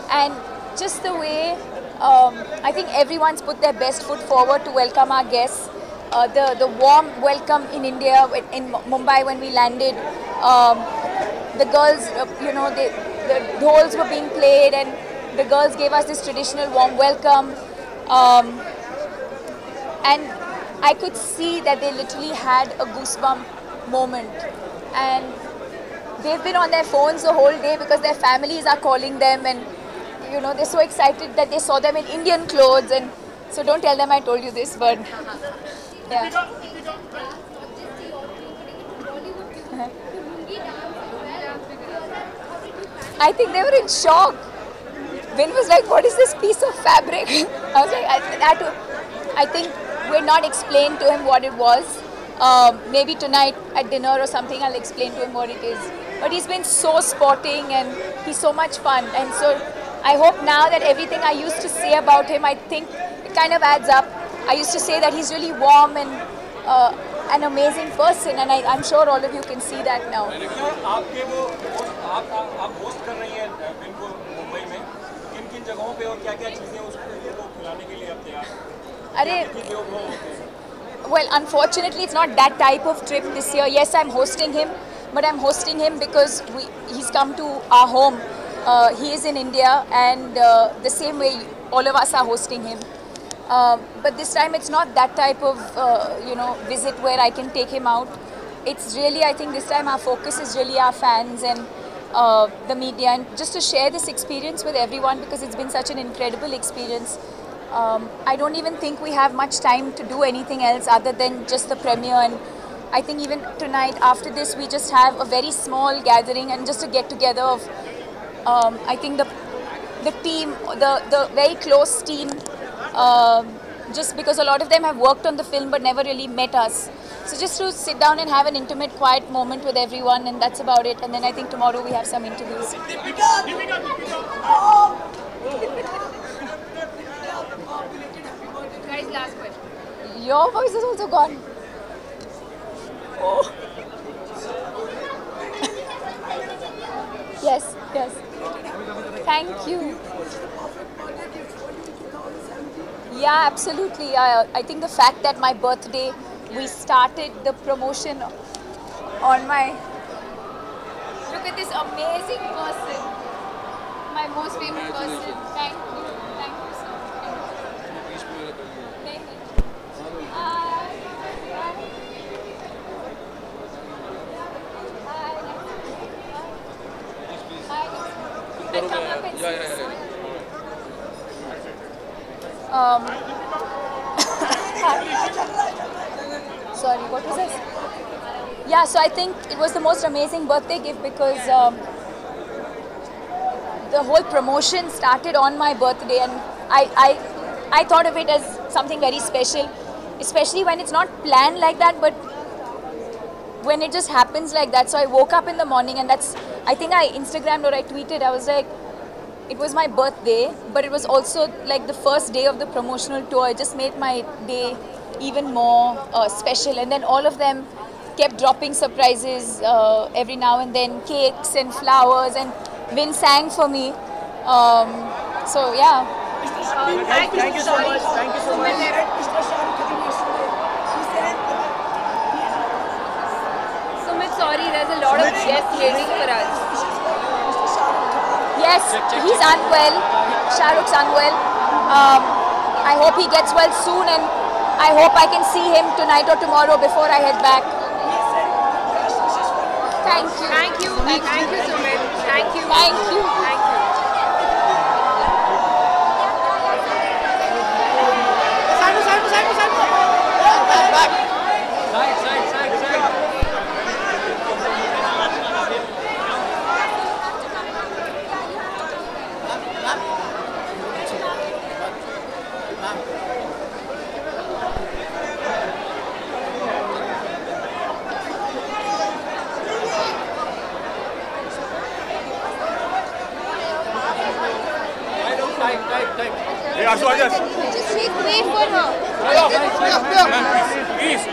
And just the way, I think everyone's put their best foot forward to welcome our guests. The warm welcome in India, in Mumbai when we landed. The girls, the dhols were being played and the girls gave us this traditional warm welcome. And I could see that they literally had a goosebump moment. And they've been on their phones the whole day because their families are calling them, and they're so excited that they saw them in Indian clothes. And so don't tell them I told you this, but yeah. I think they were in shock. Vin was like, what is this piece of fabric? I was like, I think we're not explained to him what it was. Maybe tonight at dinner or something I'll explain to him what it is. But he's been so sporting and he's so much fun. And so I hope now that everything I used to say about him, I think it kind of adds up. I used to say that he's really warm and an amazing person, and I'm sure all of you can see that now. Well, unfortunately, it's not that type of trip this year. Yes, I'm hosting him, but I'm hosting him because he's come to our home. He is in India, and the same way all of us are hosting him. But this time it's not that type of visit where I can take him out. It's really, I think this time our focus is really our fans and the media, and just to share this experience with everyone because it's been such an incredible experience. I don't even think we have much time to do anything else other than just the premiere, and I think even tonight after this we just have a very small gathering and just a get together of I think the team, the very close team, just because a lot of them have worked on the film but never really met us. So just to sit down and have an intimate, quiet moment with everyone, and that's about it. And then I think tomorrow we have some interviews. Guys, last question. Your voice is also gone. Oh. Yes, yes. Thank you. Yeah, absolutely. I think the fact that my birthday, we started the promotion on my... Look at this amazing person. My most famous person. Thank you. Thank you so much. Thank you. Hi. I'll come up and sorry, what was this? Yeah, so I think it was the most amazing birthday gift because the whole promotion started on my birthday, and I thought of it as something very special, especially when it's not planned like that, but when it just happens like that. So I woke up in the morning, and that's, I think I Instagrammed or I tweeted, I was like, it was my birthday, but it was also like the first day of the promotional tour. It just made my day even more special. And then all of them kept dropping surprises every now and then, cakes and flowers, and Vin sang for me. So yeah. Thank you so much. Thank you so much. Sumit, sorry, there's a lot of guests waiting for us. Yes, he's unwell. Shahrukh's unwell. I hope he gets well soon, and I hope I can see him tonight or tomorrow before I head back. Thank you. Thank you. Thank you, Sumit. Thank you. Thank you. Thank you. Just wait for her. Please.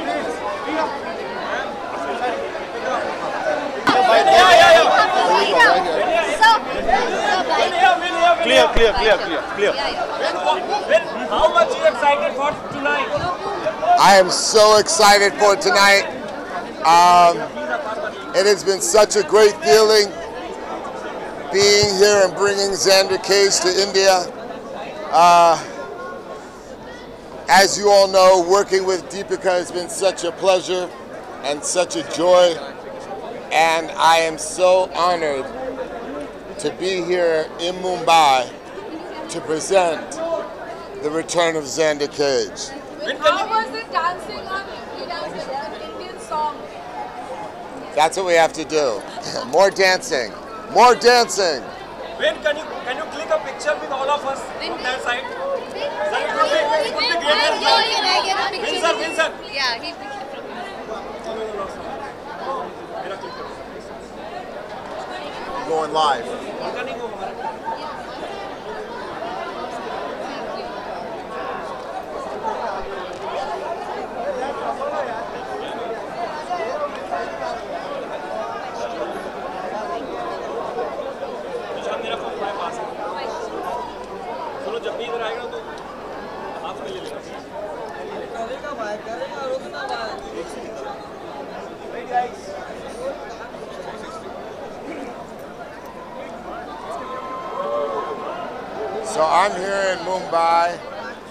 Clear. How much are you excited for tonight? I am so excited for tonight. It has been such a great feeling being here and bringing Xander Cage to India. As you all know, working with Deepika has been such a pleasure and such a joy. And I am so honored to be here in Mumbai to present the return of Xander Cage. How was it dancing on Indian song? That's what we have to do. More dancing. More dancing. When can you click a picture with all of us on that side? Vincent. Yeah, he Going live. So I'm here in Mumbai,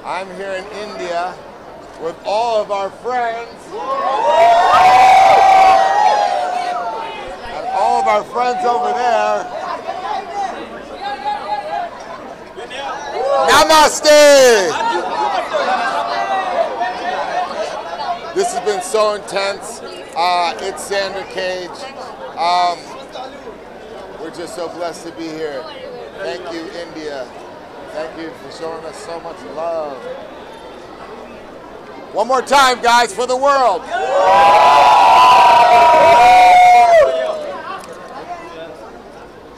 I'm here in India with all of our friends. And all of our friends over there. Namaste! This has been so intense. It's Xander Cage. We're just so blessed to be here. Thank you, India. Thank you for showing us so much love. One more time, guys, for the world.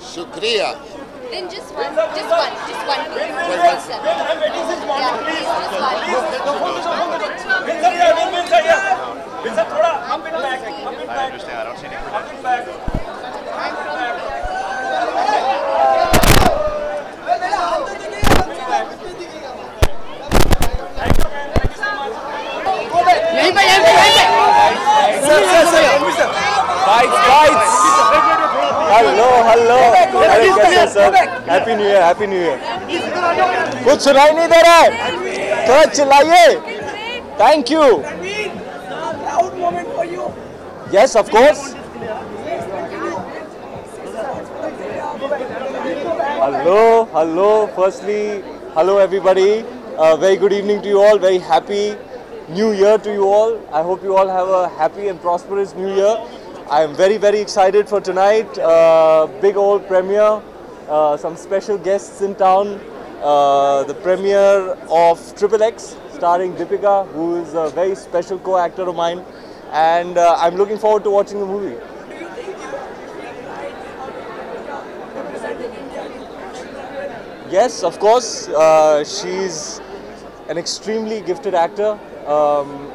Shukriya. Then just one, please. Vincent, thoda up and back. I understand. I don't see any production. Back. Bites. Hello. अरे कैसे sir? Happy New Year. कुछ सुनाई नहीं दे रहा है. थोड़ा चिल्लाइए. Thank you. Proud moment for you. Yes, of course. Hello. Firstly, hello everybody. Very good evening to you all. Very happy New Year to you all. I hope you all have a happy and prosperous New Year. I am very, very excited for tonight. Big old premiere. Some special guests in town. The premiere of XXx, starring Deepika, who is a very special co-actor of mine. And I'm looking forward to watching the movie. Yes, of course. She's an extremely gifted actor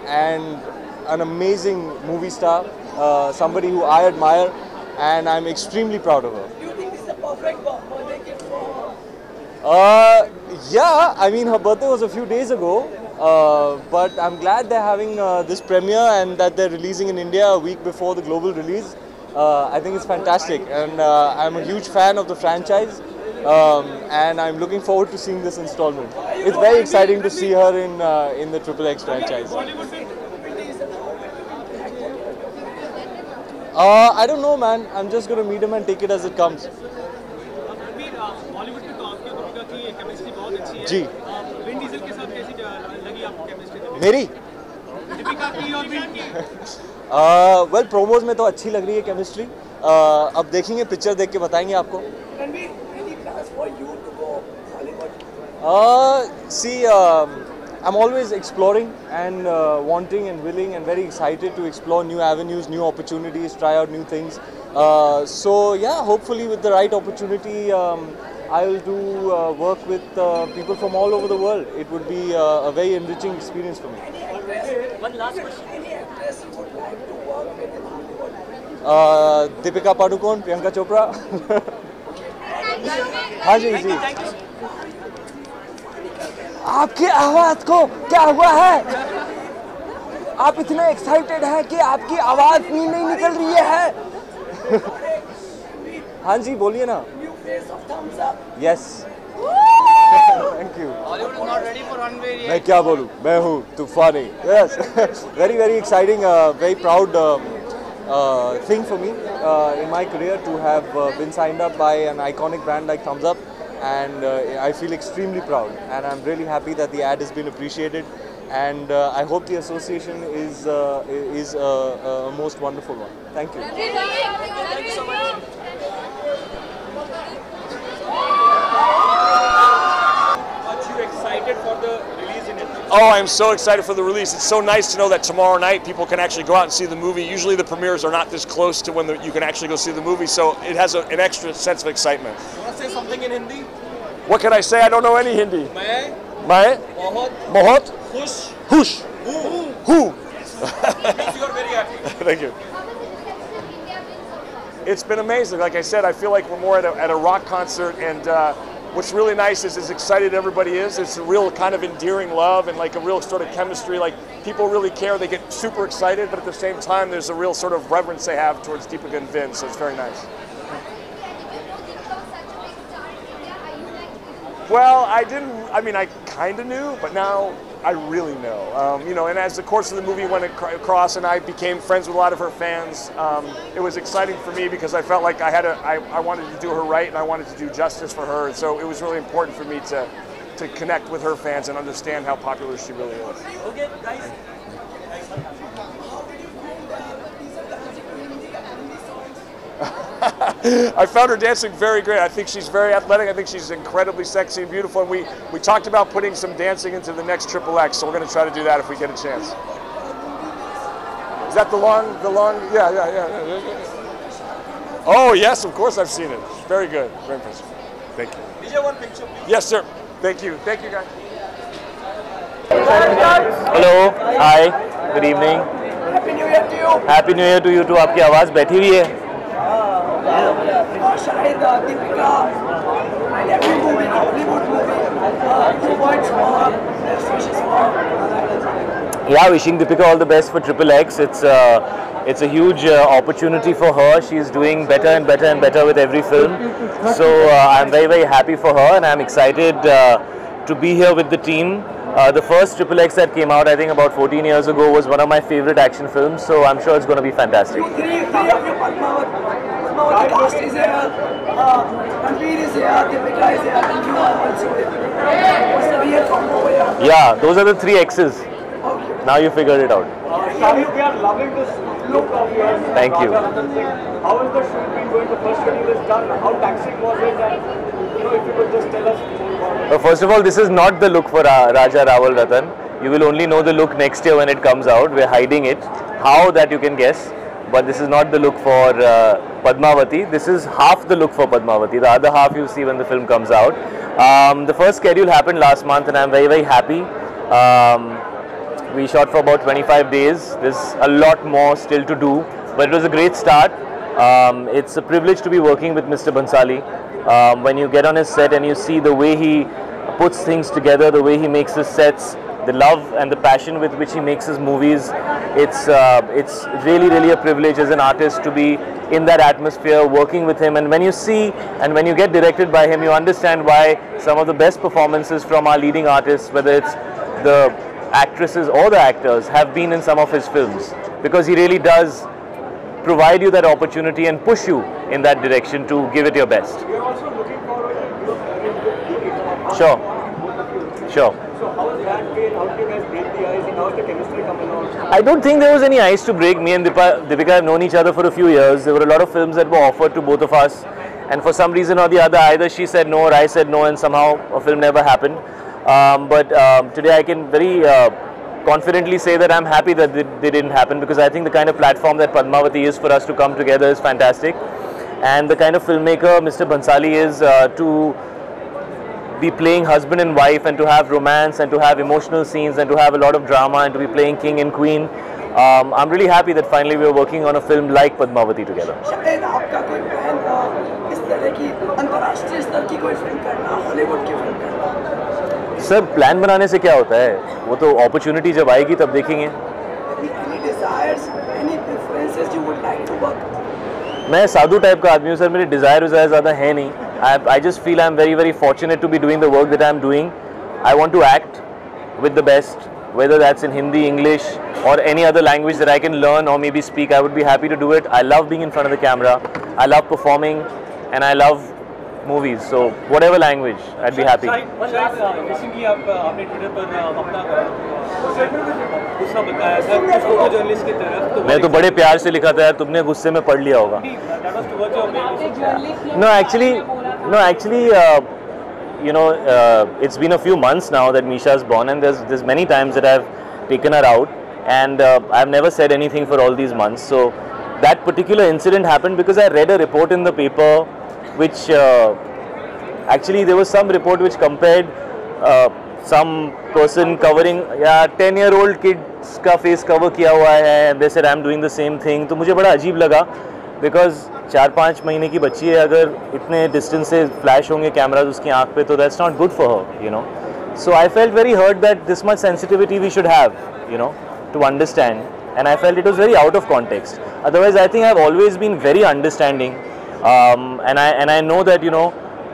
and an amazing movie star. Somebody who I admire, and I'm extremely proud of her. Do you think this is a perfect birthday gift for her? Yeah, I mean her birthday was a few days ago, but I'm glad they're having this premiere and that they're releasing in India a week before the global release. I think it's fantastic, and I'm a huge fan of the franchise, and I'm looking forward to seeing this installment. It's very exciting to see her in the XXx franchise. I don't know, man. I'm just going to meet him and take it as it comes. जी मेरी well promos में तो अच्छी लग रही है chemistry. अब देखेंगे, picture देख के बताएंगे आपको. See, I'm always exploring and wanting and willing and very excited to explore new avenues, new opportunities, try out new things. So yeah, hopefully with the right opportunity, I will do work with people from all over the world. It would be a very enriching experience for me. One last question. Deepika Padukone, Priyanka Chopra. हाँ जी जी। आपकी आवाज को क्या हुआ है? आप इतने excited हैं कि आपकी आवाज नहीं निकल रही है। हाँ जी बोलिए ना। यस। Thank you. मैं क्या बोलूँ? मैं हूँ तूफानी। Yes. Very very exciting, very proud thing for me in my career to have been signed up by an iconic brand like Thumbs Up, and I feel extremely proud, and I'm really happy that the ad has been appreciated, and I hope the association is a most wonderful one. Thank you. Thank you so much. Are you excited for the release in it? Oh, I'm so excited for the release. It's so nice to know that tomorrow night people can actually go out and see the movie. Usually the premieres are not this close to when you can actually go see the movie, so it has an extra sense of excitement. You want to say something in Hindi? What can I say? I don't know any Hindi. मैं बहुत खुश हूँ. Means you are very happy. Thank you. It's been amazing. Like I said, I feel like we're more at a rock concert, and what's really nice is as excited everybody is. It's a real kind of endearing love and like a real sort of chemistry. Like people really care. They get super excited, but at the same time, there's a real sort of reverence they have towards Deepika and Vin. So it's very nice. Well, I didn't. I mean, I kind of knew, but now I really know. You know, and as the course of the movie went across, and I became friends with a lot of her fans, it was exciting for me because I felt like I wanted to do her right, and I wanted to do justice for her. And so it was really important for me to connect with her fans and understand how popular she really is. Okay, guys. I found her dancing very great. I think she's very athletic. I think she's incredibly sexy and beautiful. And we talked about putting some dancing into the next XXX, so we're going to try to do that if we get a chance. Is that the long, yeah. Oh, yes, of course I've seen it. Very good. Very impressive. Thank you. DJ, one picture, please. Yes, sir. Thank you. Thank you, guys. Hello. Hi. Good evening. Happy New Year to you. Happy New Year to you too. आपकी आवाज़ बैठी हुई है. Shahid, Deepika, and every movie, Hollywood movie, 2 points for best wishes for. Yeah, wishing Deepika all the best for XXX. It's a huge opportunity for her. She's doing better and better and better with every film. So I'm very, very happy for her, and I'm excited to be here with the team. The first XXX that came out, I think about 14 years ago, was one of my favorite action films. So I'm sure it's going to be fantastic. Three of your Padmavati cast is here, Ranveer is here, Deepika is here, and you are also here. What's the real combo here? Yeah, those are the 3 X's. Now you figured it out. Shahid, we are loving this look of yours. Thank you. How is the shoot been going? The first schedule is done. How taxing was it? And if you could just tell us more about it. First of all, this is not the look for Raja Rawal Ratan. You will only know the look next year when it comes out. We're hiding it. How, that you can guess. But this is not the look for Padmavati. This is half the look for Padmavati. The other half you'll see when the film comes out. The first schedule happened last month, and I'm very, very happy. We shot for about 25 days. There's a lot more still to do, but it was a great start. It's a privilege to be working with Mr. Bhansali. When you get on his set and you see the way he puts things together, the way he makes his sets, the love and the passion with which he makes his movies, it's really, really a privilege as an artist to be in that atmosphere, working with him. And when you see and when you get directed by him, you understand why some of the best performances from our leading artists, whether it's the actresses or the actors, have been in some of his films, because he really does provide you that opportunity and push you in that direction to give it your best. We are also looking forward to Sure. So how has that been? How did you guys break the ice, and how is the chemistry coming on? I don't think there was any ice to break. Me and Deepika have known each other for a few years. There were a lot of films that were offered to both of us, and for some reason or the other, either she said no or I said no, and somehow a film never happened. But today I can very confidently say that I'm happy that they didn't happen, because I think the kind of platform that Padmavati is for us to come together is fantastic, and the kind of filmmaker Mr. Bhansali is to be playing husband and wife and to have romance and to have emotional scenes and to have a lot of drama and to be playing king and queen. I'm really happy that finally we are working on a film like Padmavati together. शायद आपका कोई plan इस तरह की अंतर्राष्ट्रीय स्तर की कोई फिल्म करना, हॉलीवुड की फिल्म करना? सर प्लान बनाने से क्या होता है, वो तो अपॉर्चुनिटी जब आएगी तब देखेंगे. Any desires, any preferences you would like to work? मैं साधु टाइप का आदमी हूँ सर, मेरे डिज़ायर ज़्यादा है नहीं. I just feel I'm very very fortunate to be doing the work that I'm doing. I want to act with the best, whether that's in Hindi, English or any other language that I can learn or maybe speak. I would be happy to do it. I love being in front of the camera. I love performing and I love movies. So whatever language, I'd be happy. Recently आपने Twitter पर अपना गुस्सा बताया था कुछ photo journalist की तरफ. मैं तो बड़े प्यार से लिखा था यार, तुमने गुस्से में पढ़ लिया होगा. No, actually, you know, it's been a few months now that Misha's born, and there's many times that I've taken her out, and I've never said anything for all these months. So that particular incident happened because I read a report in the paper, which actually there was some report which compared some person covering 10-year-old kids का face cover किया हुआ है, and they said I'm doing the same thing. तो मुझे बड़ा अजीब लगा because 4-5 महीने की बच्ची है, अगर इतने डिस्टेंस से फ्लैश होंगे कैमराज उसकी आंख पे तो that's not good for her, you know. So I felt very hurt that this much sensitivity we should have, you know, to understand, and I felt it was very out of context. Otherwise I think I've always been very understanding, and I know that, you know,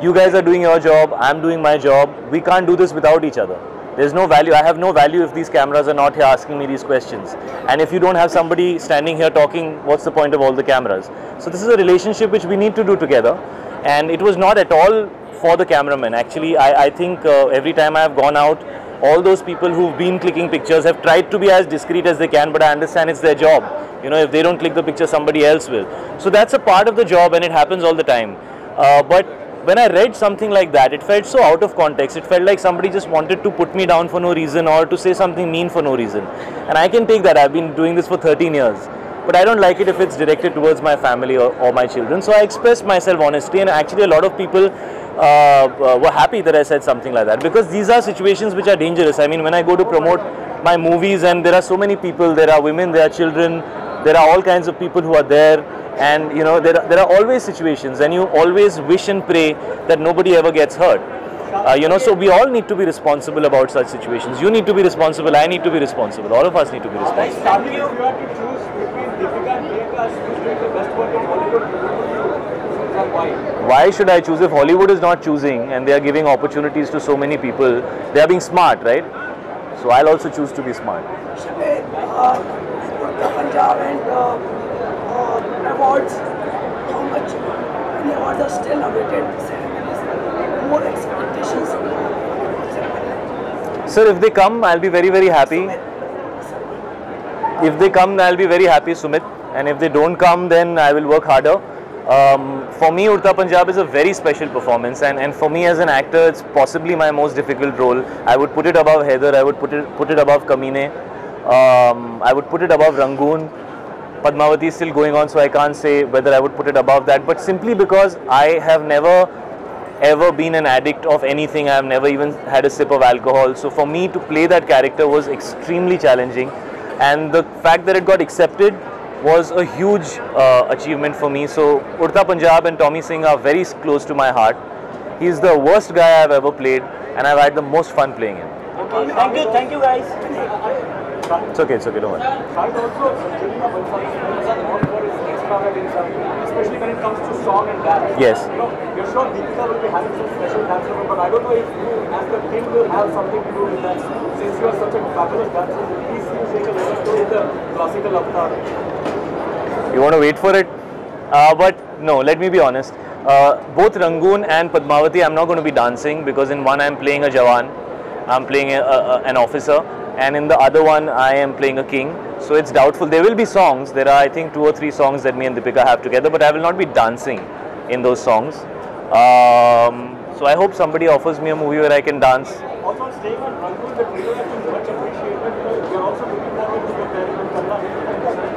you guys are doing your job, I'm doing my job. We can't do this without each other. There's no value. I have no value if these cameras are not here asking me these questions. And if you don't have somebody standing here talking, what's the point of all the cameras? So this is a relationship which we need to do together. And it was not at all for the cameraman. Actually, I think every time I have gone out, all those people who've been clicking pictures have tried to be as discreet as they can, but I understand it's their job. You know, if they don't click the picture, somebody else will. So that's a part of the job and it happens all the time. But when I read something like that, it felt so out of context. It felt like somebody just wanted to put me down for no reason or to say something mean for no reason. And I can take that. I've been doing this for 13 years. But I don't like it if it's directed towards my family or my children. So I expressed myself honestly, and actually a lot of people were happy that I said something like that, because these are situations which are dangerous. I mean, when I go to promote my movies and there are so many people, there are women, there are children, there are all kinds of people who are there. And you know, there are always situations, and you always wish and pray that nobody ever gets hurt. You know, so we all need to be responsible about such situations. You need to be responsible, I need to be responsible, all of us need to be responsible. If you had to choose between Deepika and Priyanka, who's doing the best work in Hollywood, why? Why should I choose if Hollywood is not choosing and they are giving opportunities to so many people? They are being smart, right? So I'll also choose to be smart. Punjab and awards, how much many awards are still awaited ceremonies, more expectations? Sir, if they come, I'll be very very happy. If they come, I'll be very happy, Sumit. And if they don't come, then I will work harder. For me, Urta Punjab is a very special performance, and for me as an actor, it's possibly my most difficult role. I would put it above Heather, I would put it above Kamine, I would put it above Rangoon. Padmavati is still going on, so I can't say whether I would put it above that, but simply because I have never ever been an addict of anything. I have never even had a sip of alcohol, so for me to play that character was extremely challenging, and the fact that it got accepted was a huge achievement for me. So Urta Punjab and Tommy Singh are very close to my heart. He's the worst guy I've ever played, and I've had the most fun playing him. Okay, thank you guys. It's okay, don't worry. Especially when it comes to song and dance. Yes. You know, you're sure Deepika will be having some special dance for, but I don't know if you as the king will have something to do with that. Since you are such a fabulous dancer, please take a little to the classical avatar. You want to wait for it? But no, let me be honest. Both Rangoon and Padmavati, I'm not going to be dancing, because in one I'm playing a Jawan, I'm playing an officer, and in the other one I am playing a king. So it's doubtful. There will be songs. There are, I think, 2 or 3 songs that me and Deepika have together, but I will not be dancing in those songs. So I hope somebody offers me a movie where I can dance. Also, staying on Rangoon, the trailer has been much appreciated. We are also looking forward to the pairing with Kanna.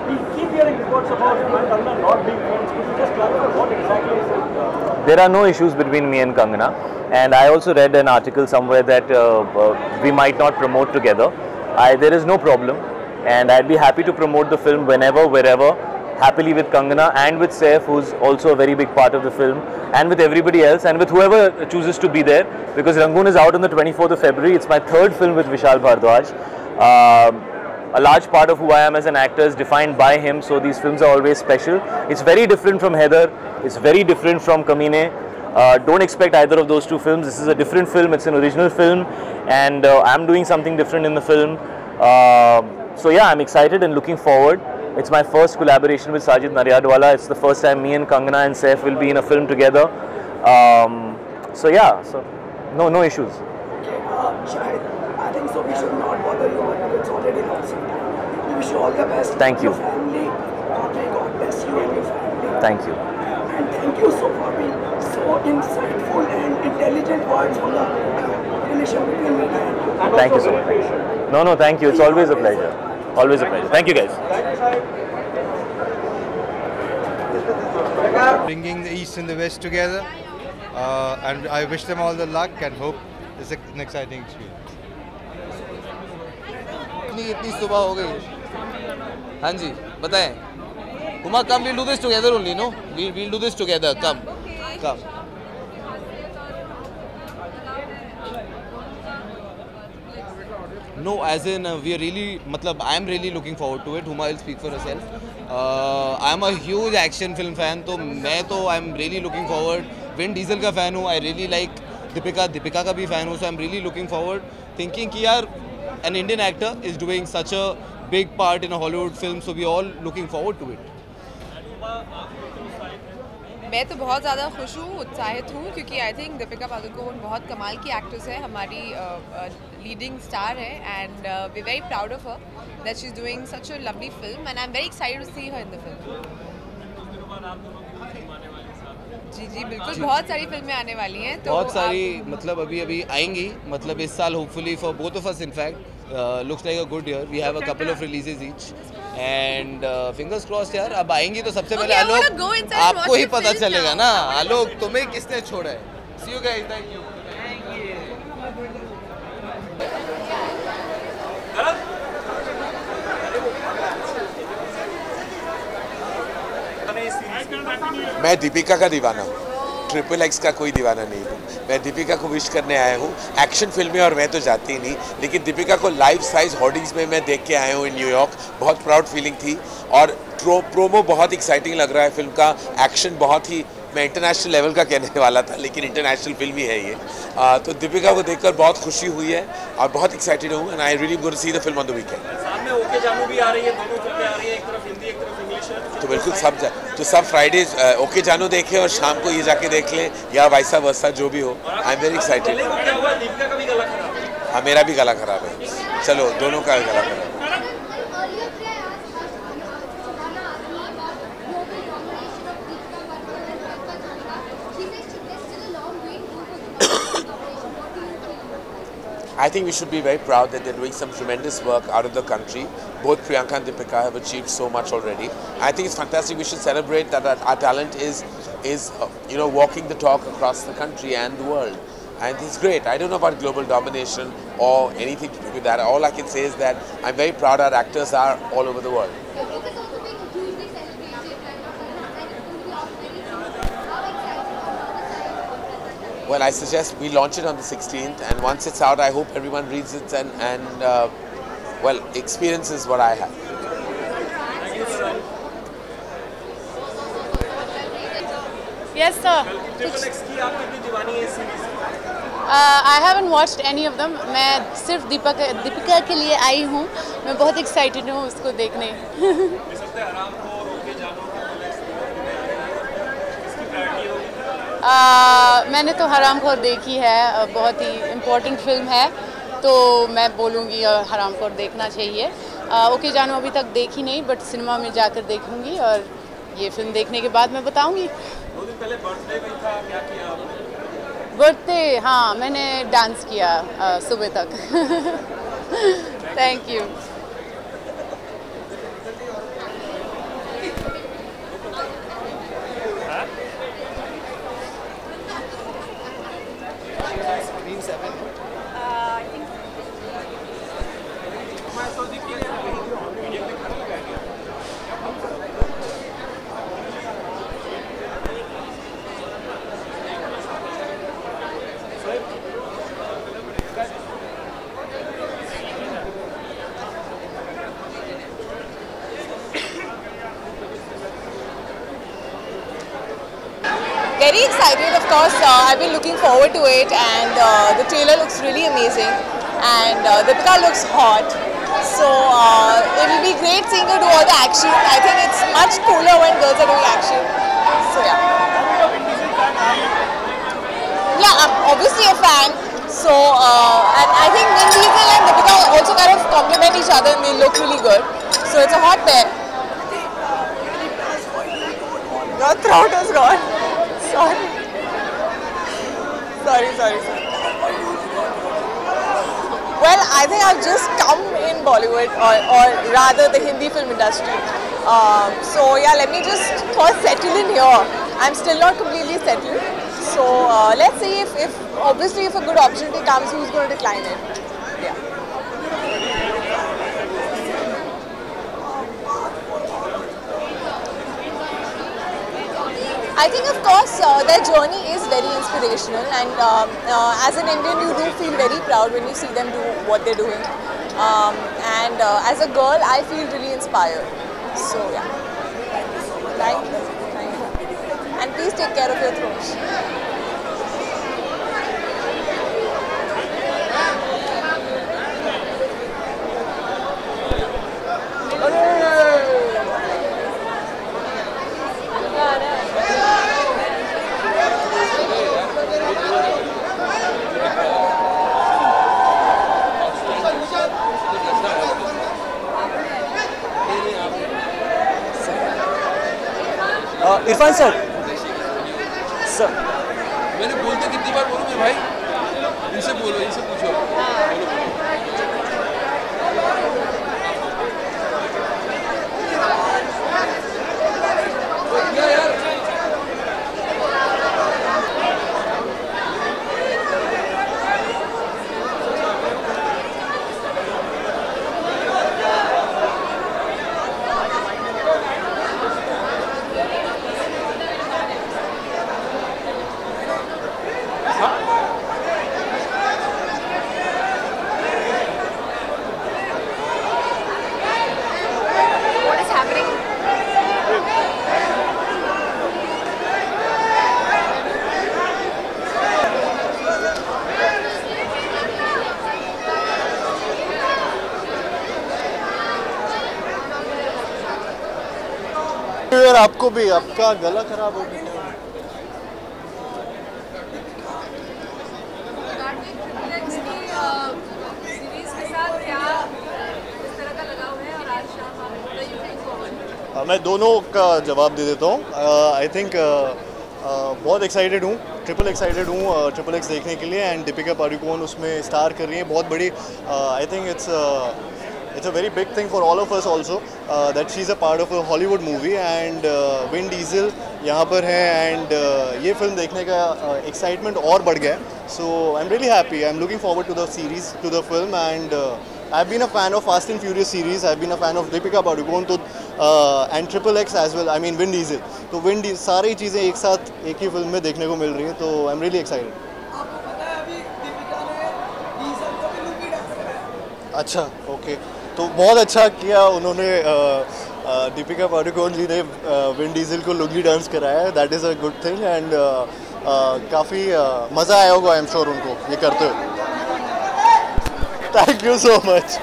We keep hearing reports about you and Kanna not being friends. Could you just clarify what exactly is it? there are no issues between me and Kangana. And I also read an article somewhere that we might not promote together. There is no problem, and I'd be happy to promote the film whenever, wherever, happily with Kangana and with Saif, who's also a very big part of the film, and with everybody else, and with whoever chooses to be there, because Rangoon is out on the 24th of February. It's my third film with Vishal Bhardwaj. A large part of who I am as an actor is defined by him, so these films are always special. It's very different from Heather, it's very different from Kamine. Don't expect either of those two films. This is a different film, it's an original film, and I'm doing something different in the film. So yeah, I'm excited and looking forward. It's my first collaboration with Sajid Naryadwala. It's the first time me and Kangana and Saif will be in a film together. So yeah, so no issues. Shahid, I think so we should not bother you, but it's already lost. We wish you all the best. Thank you. Your family, may God bless you and your family. Thank you. And thank you so for being so insightful and intelligent words on the relation between me and you. Thank you so much. No, thank you. It's always a pleasure. Always a pleasure. Thank you, guys. Bringing the East and the West together, and I wish them all the luck and hope it's an exciting experience. इतनी सुबह हो गई. हाँ जी, बताएं. Uma, come, we'll do this together only, no? We'll do this together. Come. No, as in we are really, I'm really looking forward to it. Huma will speak for herself. I'm a huge action film fan, so I'm really looking forward. Vin Diesel का fan हूँ. I really like Deepika का भी fan हूँ. So I'm really looking forward. Thinking कि यार an Indian actor is doing such a big part in a Hollywood film, so we all looking forward to it. मैं तो बहुत ज़्यादा खुश हूँ, उत्साहित हूँ, क्योंकि आई थिंक दीपिका पादुकोण बहुत कमाल की एक्ट्रेस है, हमारी लीडिंग स्टार है, and we very proud of her that she is doing such a lovely film, and I am very excited to see her in the film. जी बिल्कुल, बहुत सारी फिल्में आने वाली हैं. तो बहुत सारी अभी आएंगी, इस साल hopefully for both of us. In fact looks like a good year. We have a couple of releases each. And fingers crossed यार. अब आएंगी तो सबसे पहले आलोक, आपको ही पता चलेगा ना आलोक तुम्हें किसने छोड़ा है. सी यू गाइस. Thank you. मैं दीपिका का दीवाना हूँ, XXX का कोई दीवाना नहीं हूँ. मैं दीपिका को विश करने आया हूँ. एक्शन फिल्में और मैं तो जाती ही नहीं, लेकिन दीपिका को लाइफ साइज होर्डिंग्स में मैं देख के आया हूँ इन न्यूयॉर्क. बहुत प्राउड फीलिंग थी, और प्रोमो बहुत एक्साइटिंग लग रहा है फिल्म का. एक्शन बहुत ही, मैं इंटरनेशनल लेवल का कहने वाला था, लेकिन इंटरनेशनल फिल्म ही है ये. तो दीपिका को देखकर बहुत खुशी हुई है और बहुत एक्साइटेड हूँ, and I really going to see the film on the weekend. साथ में ओके जानू भी आ रही है, दोनों फिल्में आ रही हैं, एक तरफ हिंदी एक तरफ इंग्लिश है. तो बिल्कुल सब फ्राइडे ओके जानू देखें और शाम को ये जाके देख लें, या वैसा वैसा जो भी हो. आई एम वेरी एक्साइटेड. हाँ, मेरा भी गला खराब है. चलो, दोनों का गला खराब है. I think we should be very proud that they're doing some tremendous work out of the country. Both Priyanka and Deepika have achieved so much already. I think it's fantastic. We should celebrate that our talent is walking the talk across the country and the world. And it's great. I don't know about global domination or anything to do with that. All I can say is that I'm very proud our actors are all over the world. Well, I suggest we launch it on the 16th, and once it's out, I hope everyone reads it and experiences what I have. Yes, sir. XXX की आप कितनी दीवानी है इस series? I haven't watched any of them. मैं सिर्फ दीपिका के लिए आई हूँ. मैं बहुत excited हूँ उसको देखने. मैंने तो हरामखोर देखी है, बहुत ही इम्पोर्टेंट फिल्म है, तो मैं बोलूँगी हरामखोर देखना चाहिए. ओके जानू अभी तक देखी नहीं, बट सिनेमा में जाकर देखूँगी, और ये फिल्म देखने के बाद मैं बताऊँगी. 2 दिन पहले बर्थडे भी था, क्या किया आपने? बर्थडे, हाँ, मैंने डांस किया सुबह तक. Thank you. Very excited, of course. I've been looking forward to it, and the trailer looks really amazing, and Deepika looks hot. So it will be great seeing her do all the action. I think it's much cooler when girls are doing action. So yeah. Yeah, I'm obviously a fan. So and I think Vin Diesel and Deepika also kind of complement each other, and they look really good. So it's a hot pair. Your throat is gone. Sorry. Sorry. Well, I think I've just come in Bollywood, or rather the Hindi film industry. So yeah, let me just first settle in here. I'm still not completely settled. So let's see if obviously if a good opportunity comes, who's going to decline it? Yeah. I think, of course, their journey is very inspirational, and as an Indian, you do feel very proud when you see them do what they're doing. And as a girl, I feel really inspired. So, yeah. Thank you. And please take care of your throats. Irfan sir मैंने बोलते कितनी बार बोलूँ मैं भाई, इनसे बोलो, इनसे पूछो। यार आपको भी, आपका गला खराब हो गया। मैं दोनों का जवाब दे देता हूँ। आई थिंक बहुत एक्साइटेड हूँ, ट्रिपल एक्साइटेड हूँ ट्रिपल एक्स देखने के लिए, एंड दीपिका पादुकोण उसमें स्टार कर रही है। बहुत बड़ी I think it's a very big thing for all of us also that she's a part of a Hollywood movie, and Vin Diesel यहाँ पर है, and ये फिल्म देखने का excitement और बढ़ गया है. So I'm really happy. I'm looking forward to the series, to the film, and I've been a fan of Fast and Furious series. I've been a fan of Deepika Padukone तो and XXx as well. I mean Vin Diesel. तो Vin Diesel सारी चीज़ें एक साथ एक ही film में देखने को मिल रही हैं, तो I'm really excited. अच्छा, ओके, तो बहुत अच्छा किया उन्होंने, दीपिका पादुकोण जी ने विन डीजल को लुंगी डांस कराया है. That is a good thing, and काफ़ी मज़ा आया होगा आई एम श्योर उनको ये करते हुए. Thank you so much.